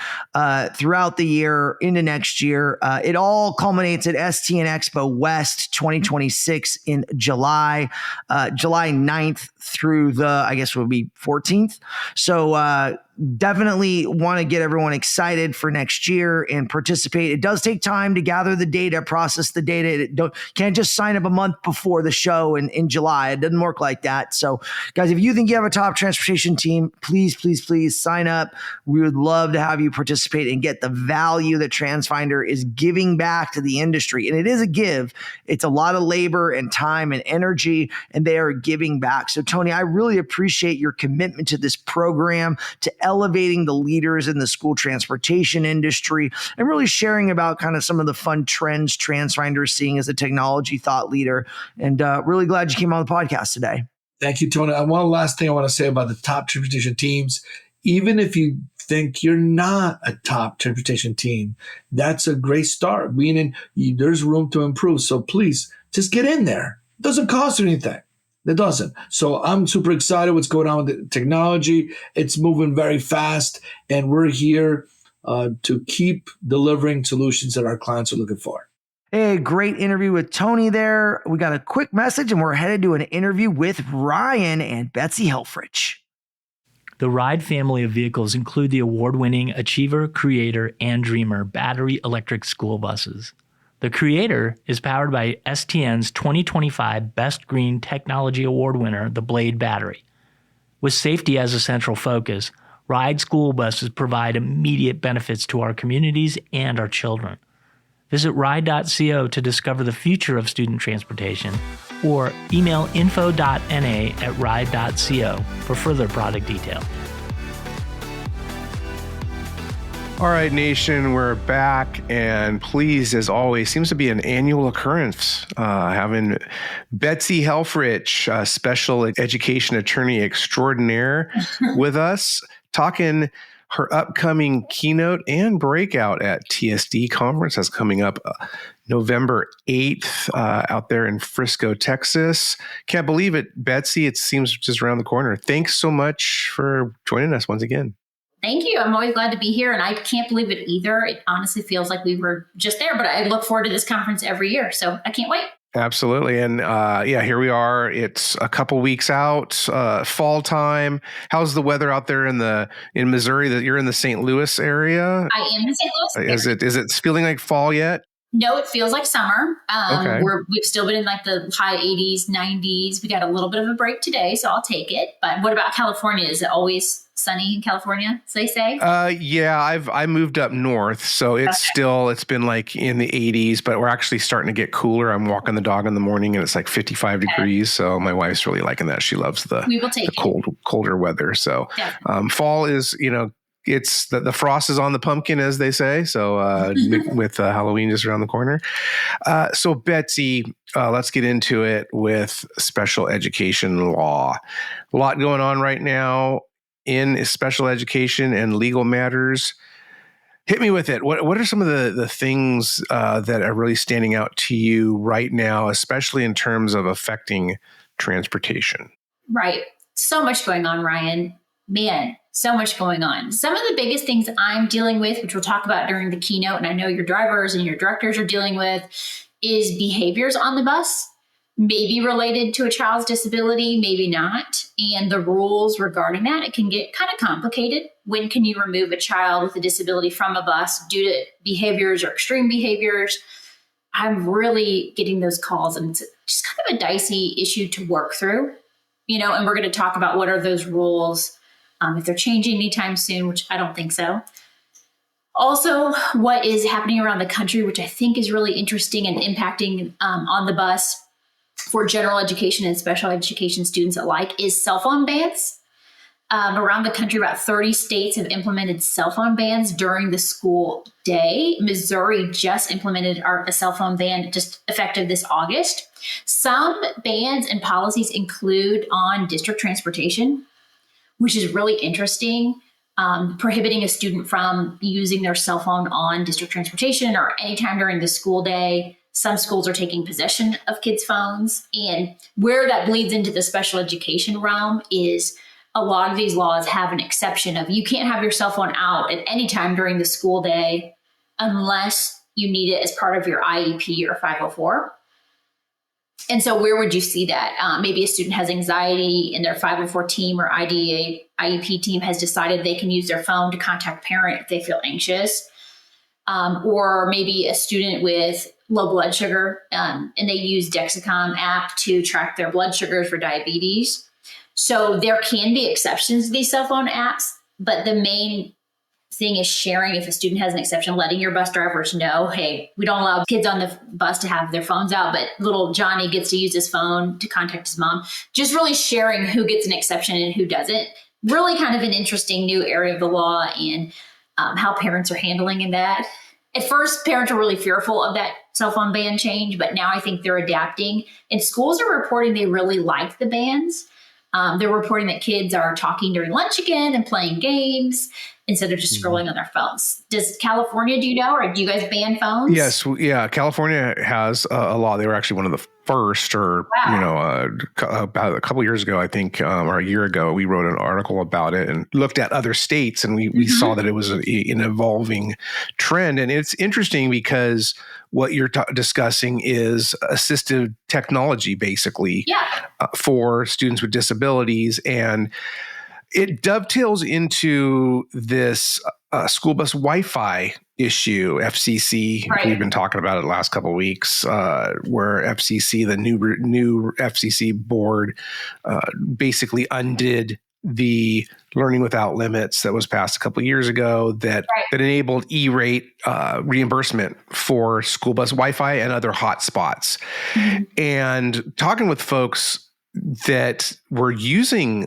Speaker 1: throughout the year into next year. It all culminates at STN Expo West 2026 in July 9th through I guess it would be 14th. So definitely want to get everyone excited for next year and participate. It does take time to gather the data, process the data. Can't just sign up a month before the show in July. It doesn't work like that. So guys, if you think you have a top transportation team, please sign up. We would love to have you participate and get the value that Transfinder is giving back to the industry. And it is a give. It's a lot of labor and time and energy, and they are giving back. So Tony, I really appreciate your commitment to this program, to elevating the leaders in the school transportation industry, and really sharing about kind of some of the fun trends Transfinder is seeing as a technology thought leader. And really glad you came on the podcast today.
Speaker 3: Thank you, Tony. One last thing I want to say about the top transportation teams. Even if you think you're not a top transportation team, that's a great start. Meaning there's room to improve. So please just get in there. It doesn't cost you anything. It doesn't. So I'm super excited what's going on with the technology. It's moving very fast, and we're here to keep delivering solutions that our clients are looking for.
Speaker 1: Hey, great interview with Tony there. We got a quick message, and we're headed to an interview with Ryan and Betsey Helfrich.
Speaker 4: The Ride family of vehicles include the award-winning Achiever, Creator, and Dreamer battery electric school buses. The Creator is powered by STN's 2025 Best Green Technology Award winner, the Blade battery. With safety as a central focus, Ride school buses provide immediate benefits to our communities and our children. Visit ride.co to discover the future of student transportation, or email info.na@ride.co for further product detail.
Speaker 2: All right, nation, we're back, and pleased as always, seems to be an annual occurrence, having Betsey Helfrich, special education attorney extraordinaire, with us, talking her upcoming keynote and breakout at TSD Conference. That's coming up November 8th out there in Frisco, Texas. Can't believe it, Betsey. It seems just around the corner. Thanks so much for joining us once again.
Speaker 5: Thank you. I'm always glad to be here, and I can't believe it either. It honestly feels like we were just there, but I look forward to this conference every year, so I can't wait.
Speaker 2: Absolutely. And here we are. It's a couple weeks out, fall time. How's the weather out there in Missouri? That you're in the St. Louis area?
Speaker 5: I am in St. Louis.
Speaker 2: Is it feeling like fall yet?
Speaker 5: No, it feels like summer.
Speaker 2: Okay.
Speaker 5: We've still been in like the high 80s, 90s. We got a little bit of a break today, so I'll take it. But what about California? Is it always sunny in California, as they say?
Speaker 2: Yeah, I moved up north, so it's been like in the 80s, but we're actually starting to get cooler. I'm walking the dog in the morning and it's like 55 degrees. So my wife's really liking that. She loves the colder weather. So fall is, it's the frost is on the pumpkin, as they say. So with Halloween just around the corner. So Betsey, let's get into it with special education law. A lot going on right now in special education and legal matters. Hit me with it. What are some of the things that are really standing out to you right now, especially in terms of affecting transportation?
Speaker 5: Right. So much going on, Ryan. Man, so much going on. Some of the biggest things I'm dealing with, which we'll talk about during the keynote, and I know your drivers and your directors are dealing with, is behaviors on the bus, maybe related to a child's disability, maybe not. And the rules regarding that, it can get kind of complicated. When can you remove a child with a disability from a bus due to behaviors or extreme behaviors? I'm really getting those calls, and it's just kind of a dicey issue to work through, and we're going to talk about what are those rules, if they're changing anytime soon, which I don't think so. Also, what is happening around the country, which I think is really interesting and impacting on the bus for general education and special education students alike, is cell phone bans. Around the country, about 30 states have implemented cell phone bans during the school day. Missouri just implemented a cell phone ban just effective this August. Some bans and policies include on district transportation, which is really interesting. Prohibiting a student from using their cell phone on district transportation or anytime during the school day. Some schools are taking possession of kids' phones. And where that bleeds into the special education realm is a lot of these laws have an exception of you can't have your cell phone out at any time during the school day unless you need it as part of your IEP or 504. And so where would you see that? Maybe a student has anxiety and their 504 team or IEP team has decided they can use their phone to contact parent if they feel anxious. Or maybe a student with low blood sugar and they use Dexcom app to track their blood sugars for diabetes. So there can be exceptions to these cell phone apps, but the main thing is sharing. If a student has an exception, letting your bus drivers know, hey, we don't allow kids on the bus to have their phones out, but little Johnny gets to use his phone to contact his mom. Just really sharing who gets an exception and who doesn't. Really kind of an interesting new area of the law and how parents are handling in that. At first, parents were really fearful of that cell phone ban change, but now I think they're adapting. And schools are reporting they really like the bans. They're reporting that kids are talking during lunch again and playing games instead of just scrolling on their phones. Does California, do you know, or do you guys ban phones?
Speaker 2: Yes. Yeah. California has a law. They were actually one of the first, or, about a couple of years ago, I think, or a year ago, we wrote an article about it and looked at other states, and we saw that it was an evolving trend. And it's interesting because what you're discussing is assistive technology, basically, for students with disabilities. And it dovetails into this school bus Wi-Fi issue, FCC.
Speaker 5: Right.
Speaker 2: We've been talking about it the last couple of weeks, where FCC, the new FCC board, basically undid the Learning Without Limits that was passed a couple of years ago that enabled E-rate reimbursement for school bus Wi-Fi and other hotspots. And talking with folks that were using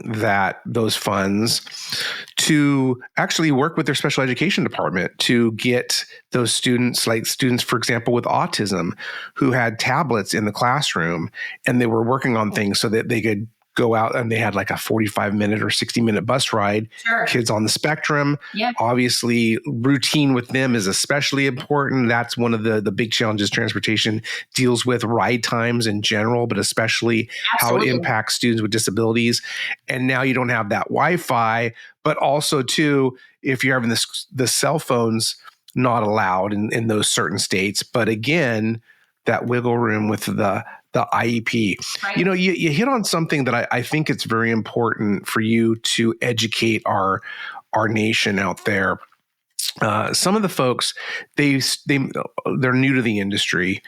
Speaker 2: those funds to actually work with their special education department to get those students, like students, for example, with autism, who had tablets in the classroom, and they were working on things so that they could go out, and they had like a 45-minute or 60-minute bus ride.
Speaker 5: Sure.
Speaker 2: Kids on the spectrum. Obviously, routine with them is especially important. That's one of the big challenges transportation deals with, ride times in general, but especially how it impacts students with disabilities. And now you don't have that Wi-Fi, but also too, if you're having the cell phones not allowed in those certain states. But again, that wiggle room with the IEP. Right. You hit on something that I think it's very important for you to educate our nation out there. some of the folks, they're new to the industry.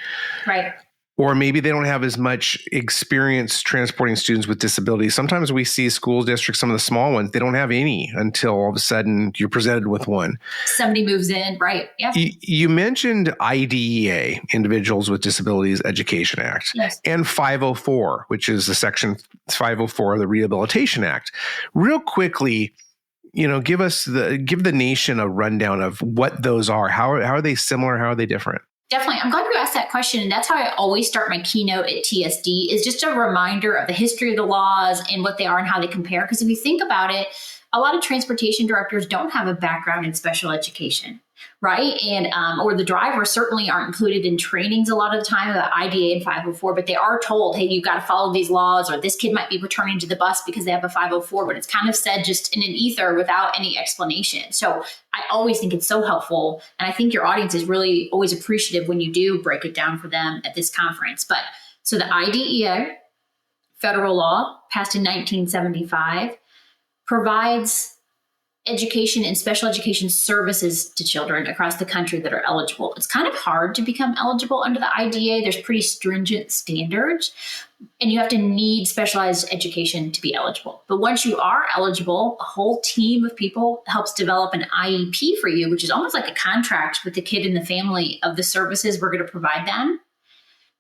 Speaker 5: Right.
Speaker 2: Or maybe they don't have as much experience transporting students with disabilities. Sometimes we see school districts, some of the small ones, they don't have any until all of a sudden you're presented with one.
Speaker 5: Somebody moves in, right? Yep.
Speaker 2: You mentioned IDEA, Individuals with Disabilities Education Act,
Speaker 5: yes.
Speaker 2: and 504, which is the section 504 of the Rehabilitation Act. Real quickly, give the nation a rundown of what those are. How are they similar? How are they different?
Speaker 5: Definitely. I'm glad you asked that question. And that's how I always start my keynote at TSD, is just a reminder of the history of the laws and what they are and how they compare. Because if you think about it, a lot of transportation directors don't have a background in special education, right? And or the drivers certainly aren't included in trainings a lot of the time about IDA and 504, but they are told, hey, you've got to follow these laws, or this kid might be returning to the bus because they have a 504, but it's kind of said just in an ether without any explanation. So I always think it's so helpful. And I think your audience is really always appreciative when you do break it down for them at this conference. But so the IDEA, federal law, passed in 1975, provides education and special education services to children across the country that are eligible. It's kind of hard to become eligible under the IDEA. There's pretty stringent standards, and you have to need specialized education to be eligible. But once you are eligible, a whole team of people helps develop an IEP for you, which is almost like a contract with the kid and the family of the services we're going to provide them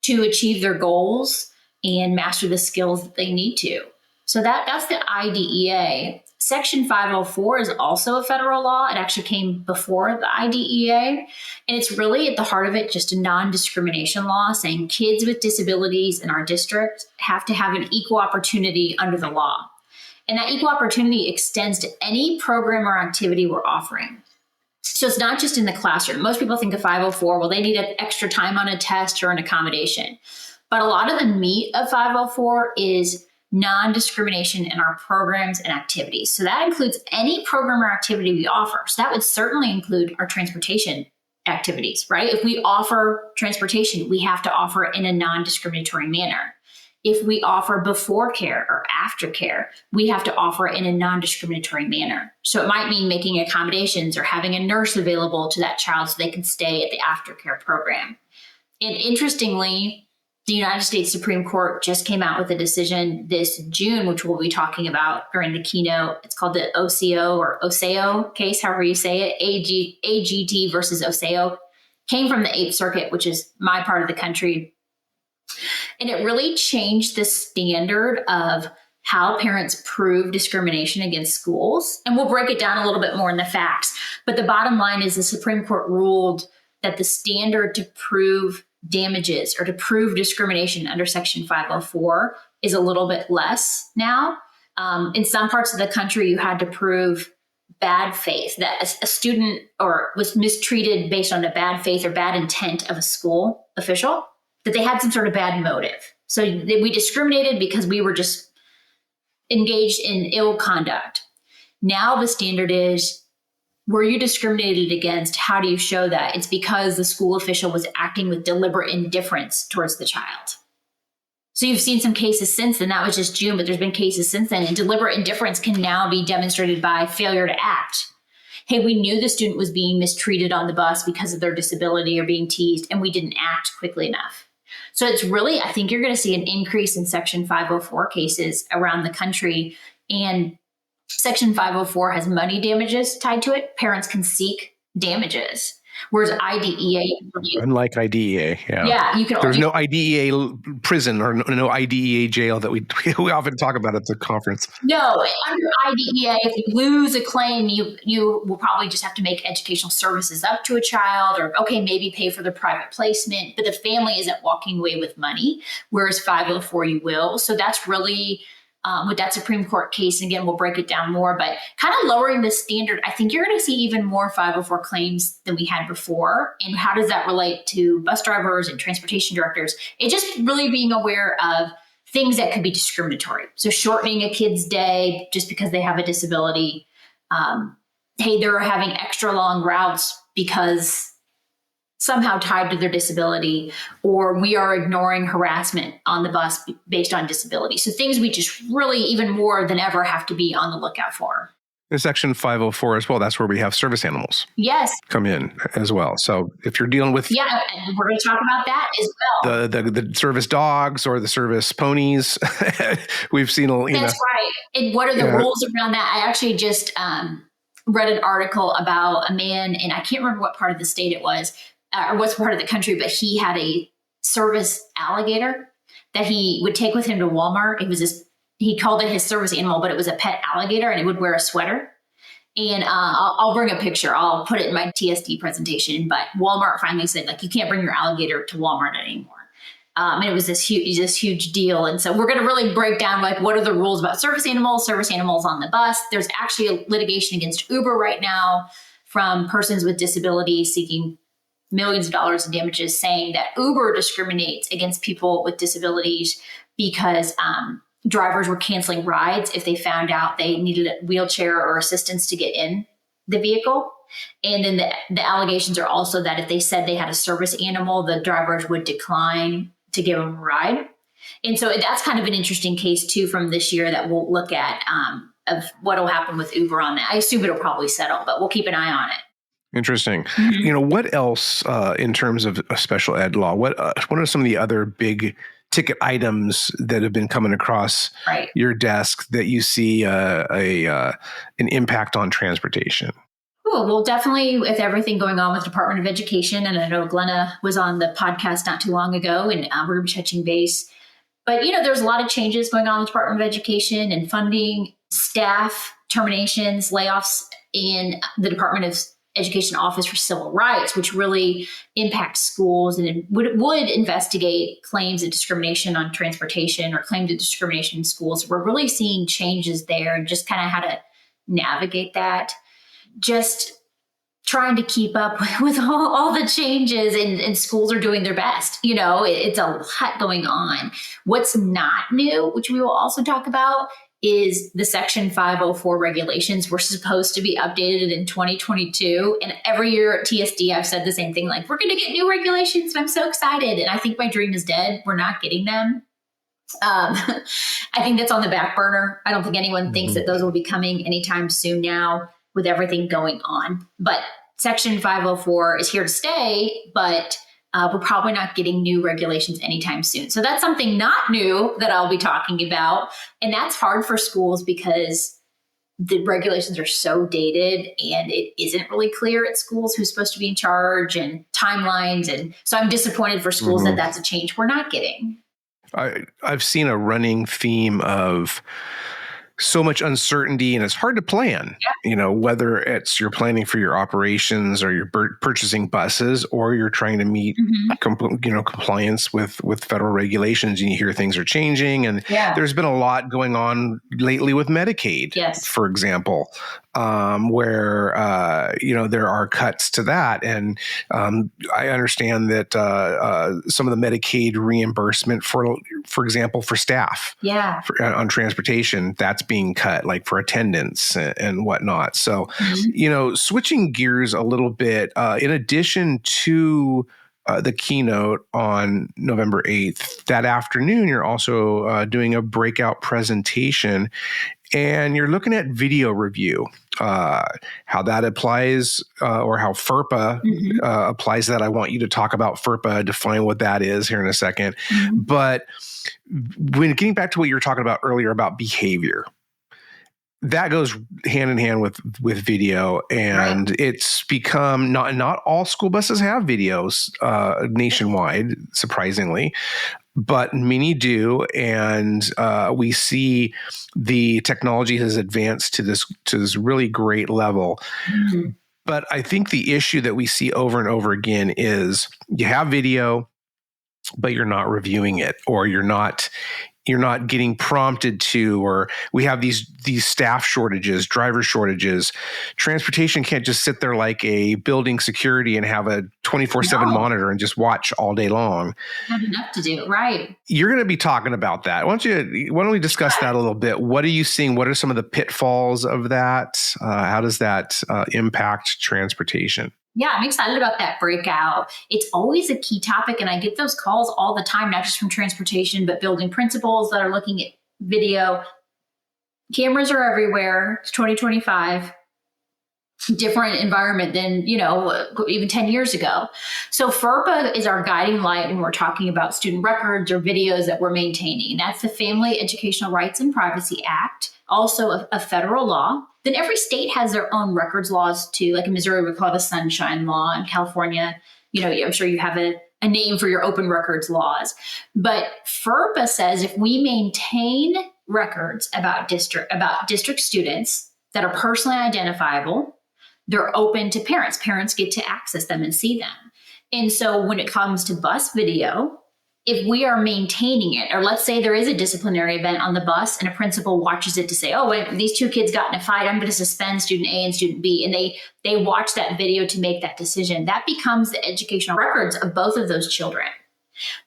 Speaker 5: to achieve their goals and master the skills that they need to. So that's the IDEA. Section 504 is also a federal law. It actually came before the IDEA. And it's really at the heart of it just a non-discrimination law saying kids with disabilities in our district have to have an equal opportunity under the law. And that equal opportunity extends to any program or activity we're offering. So it's not just in the classroom. Most people think of 504, well, they need an extra time on a test or an accommodation. But a lot of the meat of 504 is non-discrimination in our programs and activities. So that includes any program or activity we offer. So that would certainly include our transportation activities, right? If we offer transportation, we have to offer it in a non-discriminatory manner. If we offer before care or after care, we have to offer it in a non-discriminatory manner. So it might mean making accommodations or having a nurse available to that child so they can stay at the aftercare program. And interestingly, the United States Supreme Court just came out with a decision this June, which we'll be talking about during the keynote. It's called the OCO or OSEO case, however you say it, AGT versus OSEO. Came from the 8th Circuit, which is my part of the country. And it really changed the standard of how parents prove discrimination against schools. And we'll break it down a little bit more in the facts. But the bottom line is the Supreme Court ruled that the standard to prove damages or to prove discrimination under Section 504 is a little bit less now. In some parts of the country, you had to prove bad faith, that a student or was mistreated based on a bad faith or bad intent of a school official, that they had some sort of bad motive. So we discriminated because we were just engaged in ill conduct. Now the standard is, were you discriminated against? How do you show that? It's because the school official was acting with deliberate indifference towards the child. So you've seen some cases since then. That was just June, but there's been cases since then. And deliberate indifference can now be demonstrated by failure to act. Hey, we knew the student was being mistreated on the bus because of their disability or being teased, and we didn't act quickly enough. So it's really, I think you're going to see an increase in Section 504 cases around the country. And Section 504 has money damages tied to it. Parents can seek damages. Whereas IDEA,
Speaker 2: unlike IDEA,
Speaker 5: you can.
Speaker 2: There's no IDEA prison or no IDEA jail that we often talk about at the conference.
Speaker 5: No, under IDEA, if you lose a claim, you will probably just have to make educational services up to a child, or maybe pay for their private placement. But the family isn't walking away with money, whereas 504 you will. So that's really. With that Supreme Court case, and again, we'll break it down more, but kind of lowering the standard, I think you're going to see even more 504 claims than we had before. And how does that relate to bus drivers and transportation directors? It's just really being aware of things that could be discriminatory. So shortening a kid's day just because they have a disability. Hey, they're having extra long routes because somehow tied to their disability, or we are ignoring harassment on the bus based on disability. So things we just really, even more than ever, have to be on the lookout for.
Speaker 2: In Section 504 as well, that's where we have service animals
Speaker 5: Yes.
Speaker 2: come in as well. So if you're dealing with
Speaker 5: Yeah, and we're going to talk about that as well.
Speaker 2: the service dogs or the service ponies, we've sseen
Speaker 5: That's right. And what are the rules around that? I actually just read an article about a man, and I can't remember what part of the state it was, or what part of the country, but he had a service alligator that he would take with him to Walmart. It was he called it his service animal, but it was a pet alligator, and it would wear a sweater. And I'll bring a picture. I'll put it in my TSD presentation. But Walmart finally said, like, you can't bring your alligator to Walmart anymore. And it was this huge deal. And so we're going to really break down, like, what are the rules about service animals on the bus. There's actually a litigation against Uber right now from persons with disabilities seeking millions of dollars in damages, saying that Uber discriminates against people with disabilities because drivers were canceling rides if they found out they needed a wheelchair or assistance to get in the vehicle. And then the allegations are also that if they said they had a service animal, the drivers would decline to give them a ride. And so that's kind of an interesting case too from this year that we'll look at of what will happen with Uber on that. I assume it'll probably settle, but we'll keep an eye on it.
Speaker 2: Interesting. Mm-hmm. What else in terms of a special ed law? What are some of the other big ticket items that have been coming across your desk that you see an impact on transportation?
Speaker 5: Cool. Well, definitely with everything going on with Department of Education, and I know Glenna was on the podcast not too long ago, and we're going to be touching base. But, there's a lot of changes going on with Department of Education and funding, staff terminations, layoffs in the Department of Education Office for Civil Rights, which really impacts schools and it would investigate claims of discrimination on transportation or claims of discrimination in schools. We're really seeing changes there and just kind of how to navigate that. Just trying to keep up with all the changes, and schools are doing their best. It's a lot going on. What's not new, which we will also talk about, is the Section 504 regulations were supposed to be updated in 2022. And every year at TSD, I've said the same thing, like, we're going to get new regulations, and I'm so excited. And I think my dream is dead. We're not getting them. I think that's on the back burner. I don't think anyone thinks that those will be coming anytime soon now with everything going on. But Section 504 is here to stay, but we're probably not getting new regulations anytime soon. So that's something not new that I'll be talking about. And that's hard for schools because the regulations are so dated and it isn't really clear at schools who's supposed to be in charge and timelines. And so I'm disappointed for schools that that's a change we're not getting.
Speaker 2: I've seen a running theme of so much uncertainty, and it's hard to plan, whether it's you're planning for your operations or you're purchasing buses or you're trying to meet, compliance with federal regulations, and you hear things are changing. And there's been a lot going on lately with Medicaid, for example, where, there are cuts to that. And I understand that some of the Medicaid reimbursement, for example, for staff on transportation, that's being cut, like for attendance and whatnot. So, switching gears a little bit, in addition to the keynote on November 8th, that afternoon, you're also doing a breakout presentation, and you're looking at video review, how that applies, or how FERPA applies that. I want you to talk about FERPA, define what that is here in a second. But when getting back to what you were talking about earlier about behavior, that goes hand in hand with video, and it's become not all school buses have videos nationwide, surprisingly, but many do, and we see the technology has advanced to this really great level. But I think the issue that we see over and over again is you have video, but you're not reviewing it, or you're not getting prompted to, or we have these staff shortages, driver shortages. Transportation can't just sit there like a building security and have a 24/7 monitor and just watch all day long.
Speaker 5: Not enough to do, right?
Speaker 2: You're going to be talking about that. Why don't we discuss that a little bit? What are you seeing? What are some of the pitfalls of that? How does that impact transportation?
Speaker 5: Yeah, I'm excited about that breakout. It's always a key topic, and I get those calls all the time, not just from transportation, but building principals that are looking at video. Cameras are everywhere. It's 2025. Different environment than, even 10 years ago. So FERPA is our guiding light when we're talking about student records or videos that we're maintaining. That's the Family Educational Rights and Privacy Act, also a federal law. Then every state has their own records laws too. Like in Missouri, we call it the Sunshine Law. In California, I'm sure you have a name for your open records laws. But FERPA says if we maintain records about district students that are personally identifiable, they're open to parents. Parents get to access them and see them. And so when it comes to bus video, if we are maintaining it, or let's say there is a disciplinary event on the bus and a principal watches it to say, oh, wait, these two kids got in a fight, I'm going to suspend student A and student B. And they watch that video to make that decision. That becomes the educational records of both of those children.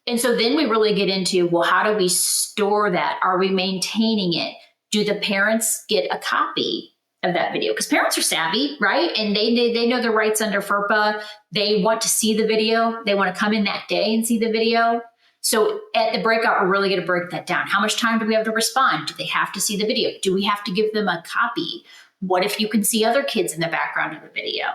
Speaker 5: And so then we really get into, well, how do we store that? Are we maintaining it? Do the parents get a copy of that video? Because parents are savvy, right? And they know their rights under FERPA. They want to see the video. They want to come in that day and see the video. So at the breakout, we're really going to break that down. How much time do we have to respond? Do they have to see the video? Do we have to give them a copy? What if you can see other kids in the background of the video?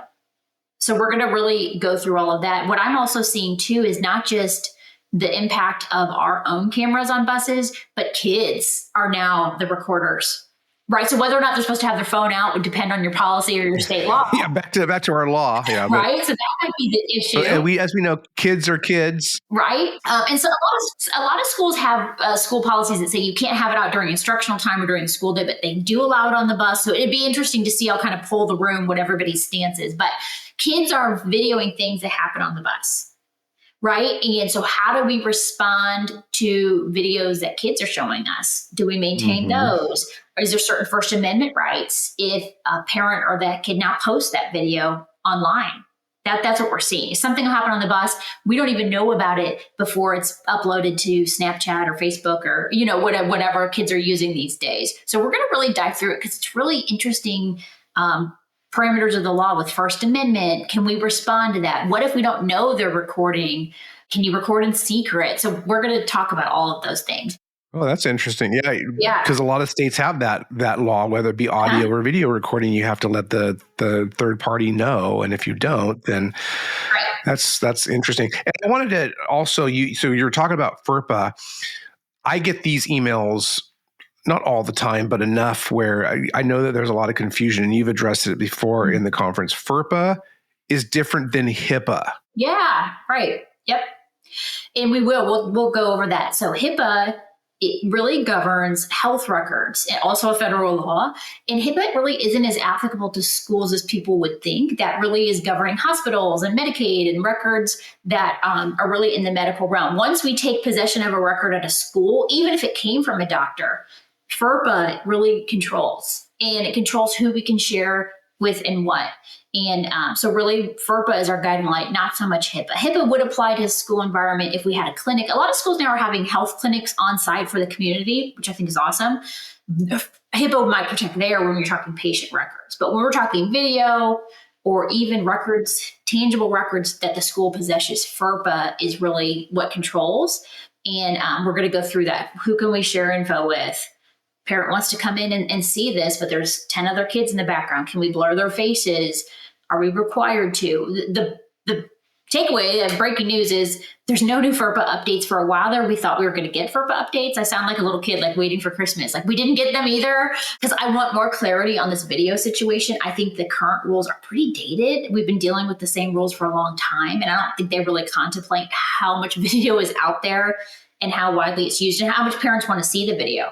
Speaker 5: So we're going to really go through all of that. What I'm also seeing too is not just the impact of our own cameras on buses, but kids are now the recorders. Right. So whether or not they're supposed to have their phone out would depend on your policy or your state law.
Speaker 2: Yeah, back to our law. Yeah,
Speaker 5: right. So that might be the issue.
Speaker 2: And as we know, kids are kids.
Speaker 5: Right. And so a lot of schools have school policies that say you can't have it out during instructional time or during the school day, but they do allow it on the bus. So it'd be interesting to see. I'll kind of pull the room what everybody's stance is. But kids are videoing things that happen on the bus. Right. And so how do we respond to videos that kids are showing us? Do we maintain those? Or is there certain First Amendment rights if a parent or that kid now posts that video online? That's what we're seeing. If something will happen on the bus, we don't even know about it before it's uploaded to Snapchat or Facebook or, whatever kids are using these days. So we're going to really dive through it because it's really interesting parameters of the law with First Amendment. Can we respond to that? What if we don't know they're recording? Can you record in secret? So we're going to talk about all of those things.
Speaker 2: Oh, that's interesting. Yeah. Because a lot of states have that law, whether it be audio or video recording, you have to let the third party know. And if you don't, then that's interesting. And I wanted to also, so you're talking about FERPA. I get these emails not all the time, but enough where I know that there's a lot of confusion, and you've addressed it before in the conference. FERPA is different than HIPAA.
Speaker 5: Yeah, right. Yep. And we'll go over that. So HIPAA, it really governs health records and also a federal law. And HIPAA really isn't as applicable to schools as people would think. That really is governing hospitals and Medicaid and records that are really in the medical realm. Once we take possession of a record at a school, even if it came from a doctor, FERPA really controls, and it controls who we can share with and what. And so really FERPA is our guiding light, not so much HIPAA. HIPAA would apply to a school environment if we had a clinic. A lot of schools now are having health clinics on site for the community, which I think is awesome. HIPAA might protect there when you're talking patient records. But when we're talking video or even records, tangible records that the school possesses, FERPA is really what controls. And we're going to go through that. Who can we share info with? Parent wants to come in and see this, but there's 10 other kids in the background. Can we blur their faces? Are we required to? The takeaway, the breaking news is there's no new FERPA updates for a while there. We thought we were going to get FERPA updates. I sound like a little kid, like waiting for Christmas. Like we didn't get them either because I want more clarity on this video situation. I think the current rules are pretty dated. We've been dealing with the same rules for a long time, and I don't think they really contemplate how much video is out there and how widely it's used and how much parents want to see the video.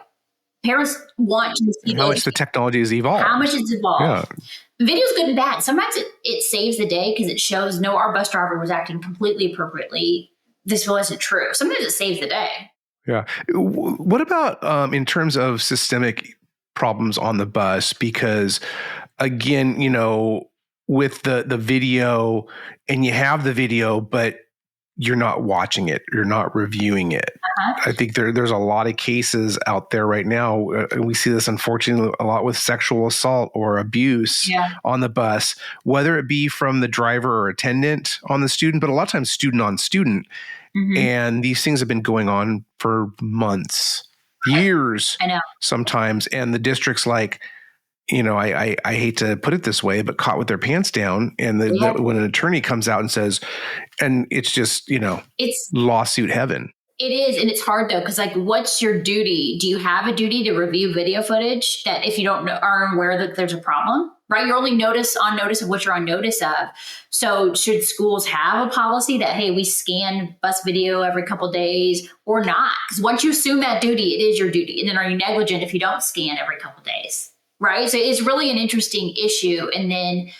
Speaker 5: Parents want to see
Speaker 2: how much the technology has evolved.
Speaker 5: How much it's evolved. Yeah. Video's good and bad. Sometimes it saves the day because it shows, no, our bus driver was acting completely appropriately. This wasn't true. Sometimes it saves the day.
Speaker 2: Yeah. What about in terms of systemic problems on the bus? Because again, with the video, and you have the video, but you're not watching it, you're not reviewing it. I think there's a lot of cases out there right now. We see this, unfortunately, a lot with sexual assault or abuse on the bus, whether it be from the driver or attendant on the student, but a lot of times student on student. And these things have been going on for months, years
Speaker 5: I know.
Speaker 2: sometimes. And the district's like, I hate to put it this way, but caught with their pants down. And when an attorney comes out and says, and it's just,
Speaker 5: it's
Speaker 2: lawsuit heaven.
Speaker 5: It is. And it's hard though, because what's your duty? Do you have a duty to review video footage that if you don't know, are aware that there's a problem, right? You're only on notice of what you're on notice of. So should schools have a policy that, hey, we scan bus video every couple of days or not? Because once you assume that duty, it is your duty. And then are you negligent if you don't scan every couple of days, right? So it's really an interesting issue. And then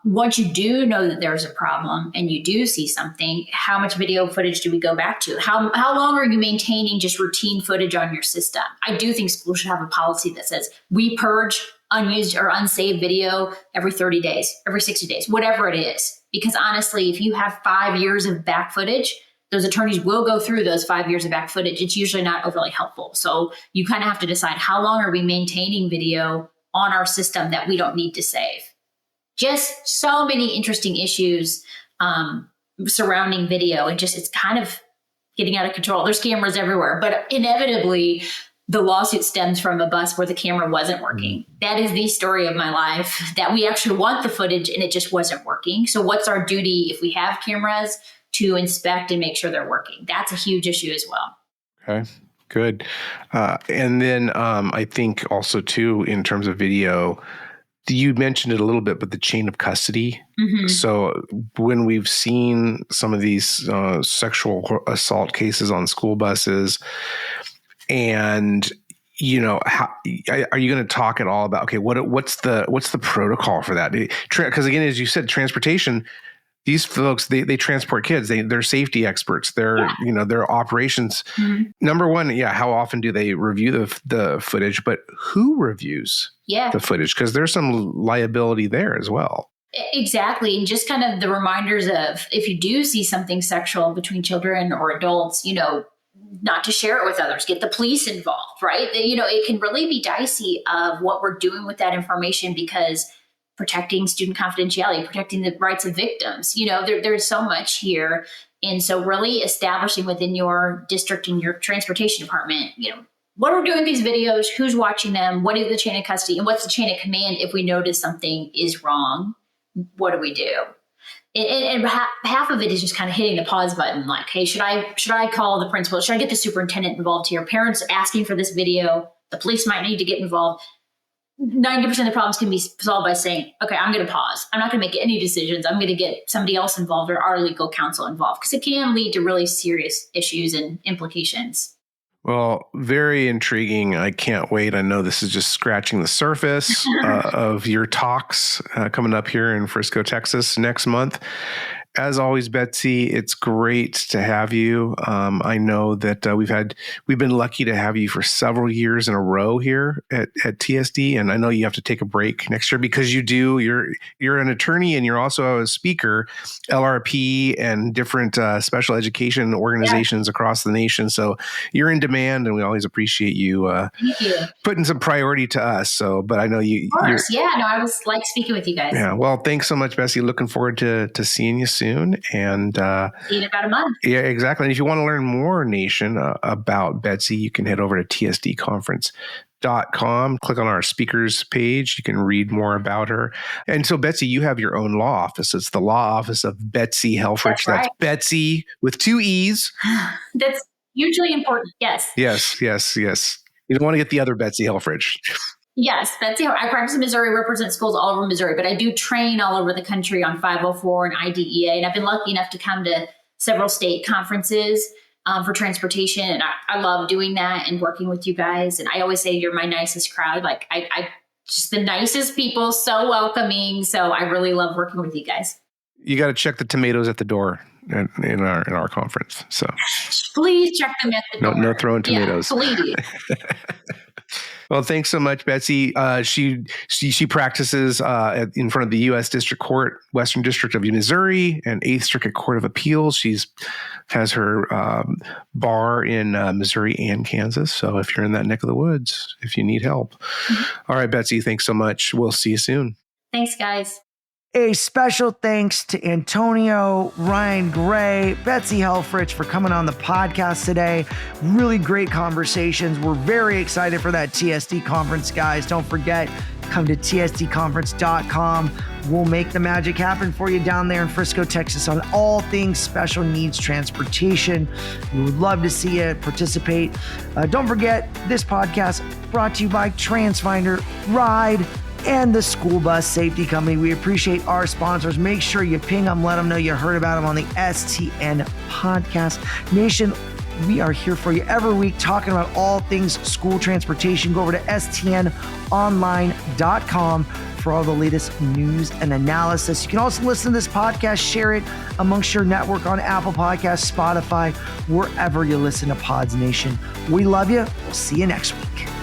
Speaker 5: once you do know that there's a problem and you do see something, how much video footage do we go back to? How long are you maintaining just routine footage on your system? I do think schools should have a policy that says we purge unused or unsaved video every 30 days, every 60 days, whatever it is. Because honestly, if you have 5 years of back footage, those attorneys will go through those 5 years of back footage. It's usually not overly helpful. So you kind of have to decide, how long are we maintaining video on our system that we don't need to save? Just so many interesting issues surrounding video, and it's kind of getting out of control. There's cameras everywhere, but inevitably the lawsuit stems from a bus where the camera wasn't working. That is the story of my life, that we actually want the footage and it just wasn't working. So what's our duty if we have cameras to inspect and make sure they're working? That's a huge issue as well.
Speaker 2: Okay, good. And then I think also too, in terms of video, you mentioned it a little bit, but the chain of custody. Mm-hmm. So when we've seen some of these sexual assault cases on school buses, and how are you going to talk at all about, okay, what's the protocol for that? Because again, as you said, transportation. These folks, they transport kids. They're safety experts. They're they're operations. Mm-hmm. Number one, how often do they review the footage? But who reviews the footage? Because there's some liability there as well.
Speaker 5: Exactly. And just kind of the reminders of, if you do see something sexual between children or adults, not to share it with others, get the police involved, right? It can really be dicey of what we're doing with that information, because protecting student confidentiality, protecting the rights of victims. There's so much here. And so really establishing within your district and your transportation department, what are we doing with these videos? Who's watching them? What is the chain of custody? And what's the chain of command if we notice something is wrong? What do we do? And half of it is just kind of hitting the pause button. Like, hey, should I call the principal? Should I get the superintendent involved here? Parents asking for this video. The police might need to get involved. 90% of the problems can be solved by saying, okay, I'm going to pause. I'm not going to make any decisions. I'm going to get somebody else involved or our legal counsel involved, because it can lead to really serious issues and implications.
Speaker 2: Well, very intriguing. I can't wait. I know this is just scratching the surface of your talks coming up here in Frisco, Texas next month. As always, Betsey, it's great to have you. I know that we've been lucky to have you for several years in a row here at TSD, and I know you have to take a break next year because you're an attorney and you're also a speaker, LRP and different special education organizations across the nation. So you're in demand, and we always appreciate you, putting some priority to us. So, but I know you.
Speaker 5: Of course, I was like speaking with you guys.
Speaker 2: Yeah, well, thanks so much, Betsey. Looking forward to seeing you soon. And
Speaker 5: see you in about a month.
Speaker 2: Yeah, exactly. And if you want to learn more, Nation, about Betsey, you can head over to tsdconference.com. Click on our speakers page. You can read more about her. And so, Betsey, you have your own law office. It's the law office of Betsey Helfrich. That's Betsey with 2 E's.
Speaker 5: That's hugely important. Yes.
Speaker 2: Yes. You don't want to get the other Betsey Helfrich.
Speaker 5: Yes, Betsey. I practice in Missouri, represent schools all over Missouri, but I do train all over the country on 504 and IDEA. And I've been lucky enough to come to several state conferences for transportation. And I love doing that and working with you guys. And I always say you're my nicest crowd. Like I just the nicest people, so welcoming. So I really love working with you guys.
Speaker 2: You got to check the tomatoes at the door in our conference. So
Speaker 5: please check them at the door.
Speaker 2: No throwing tomatoes.
Speaker 5: Yeah, please.
Speaker 2: Well, thanks so much, Betsey. She practices in front of the U.S. District Court, Western District of Missouri, and 8th Circuit Court of Appeals. Has her bar in Missouri and Kansas. So if you're in that neck of the woods, if you need help. Mm-hmm. All right, Betsey, thanks so much. We'll see you soon.
Speaker 5: Thanks, guys.
Speaker 1: A special thanks to Antionio, Ryan Gray, Betsey Helfrich for coming on the podcast today. Really great conversations. We're very excited for that TSD conference, guys. Don't forget, come to tsdconference.com. We'll make the magic happen for you down there in Frisco, Texas on all things special needs transportation. We would love to see you participate. Don't forget, this podcast brought to you by Transfinder, Ride, and the School Bus Safety Company. We appreciate our sponsors. Make sure you ping them, let them know you heard about them on the STN Podcast Nation. We are here for you every week talking about all things school transportation. Go over to stnonline.com for all the latest news and analysis. You can also listen to this podcast, share it amongst your network on Apple Podcasts, Spotify, wherever you listen to Pods Nation. We love you. We'll see you next week.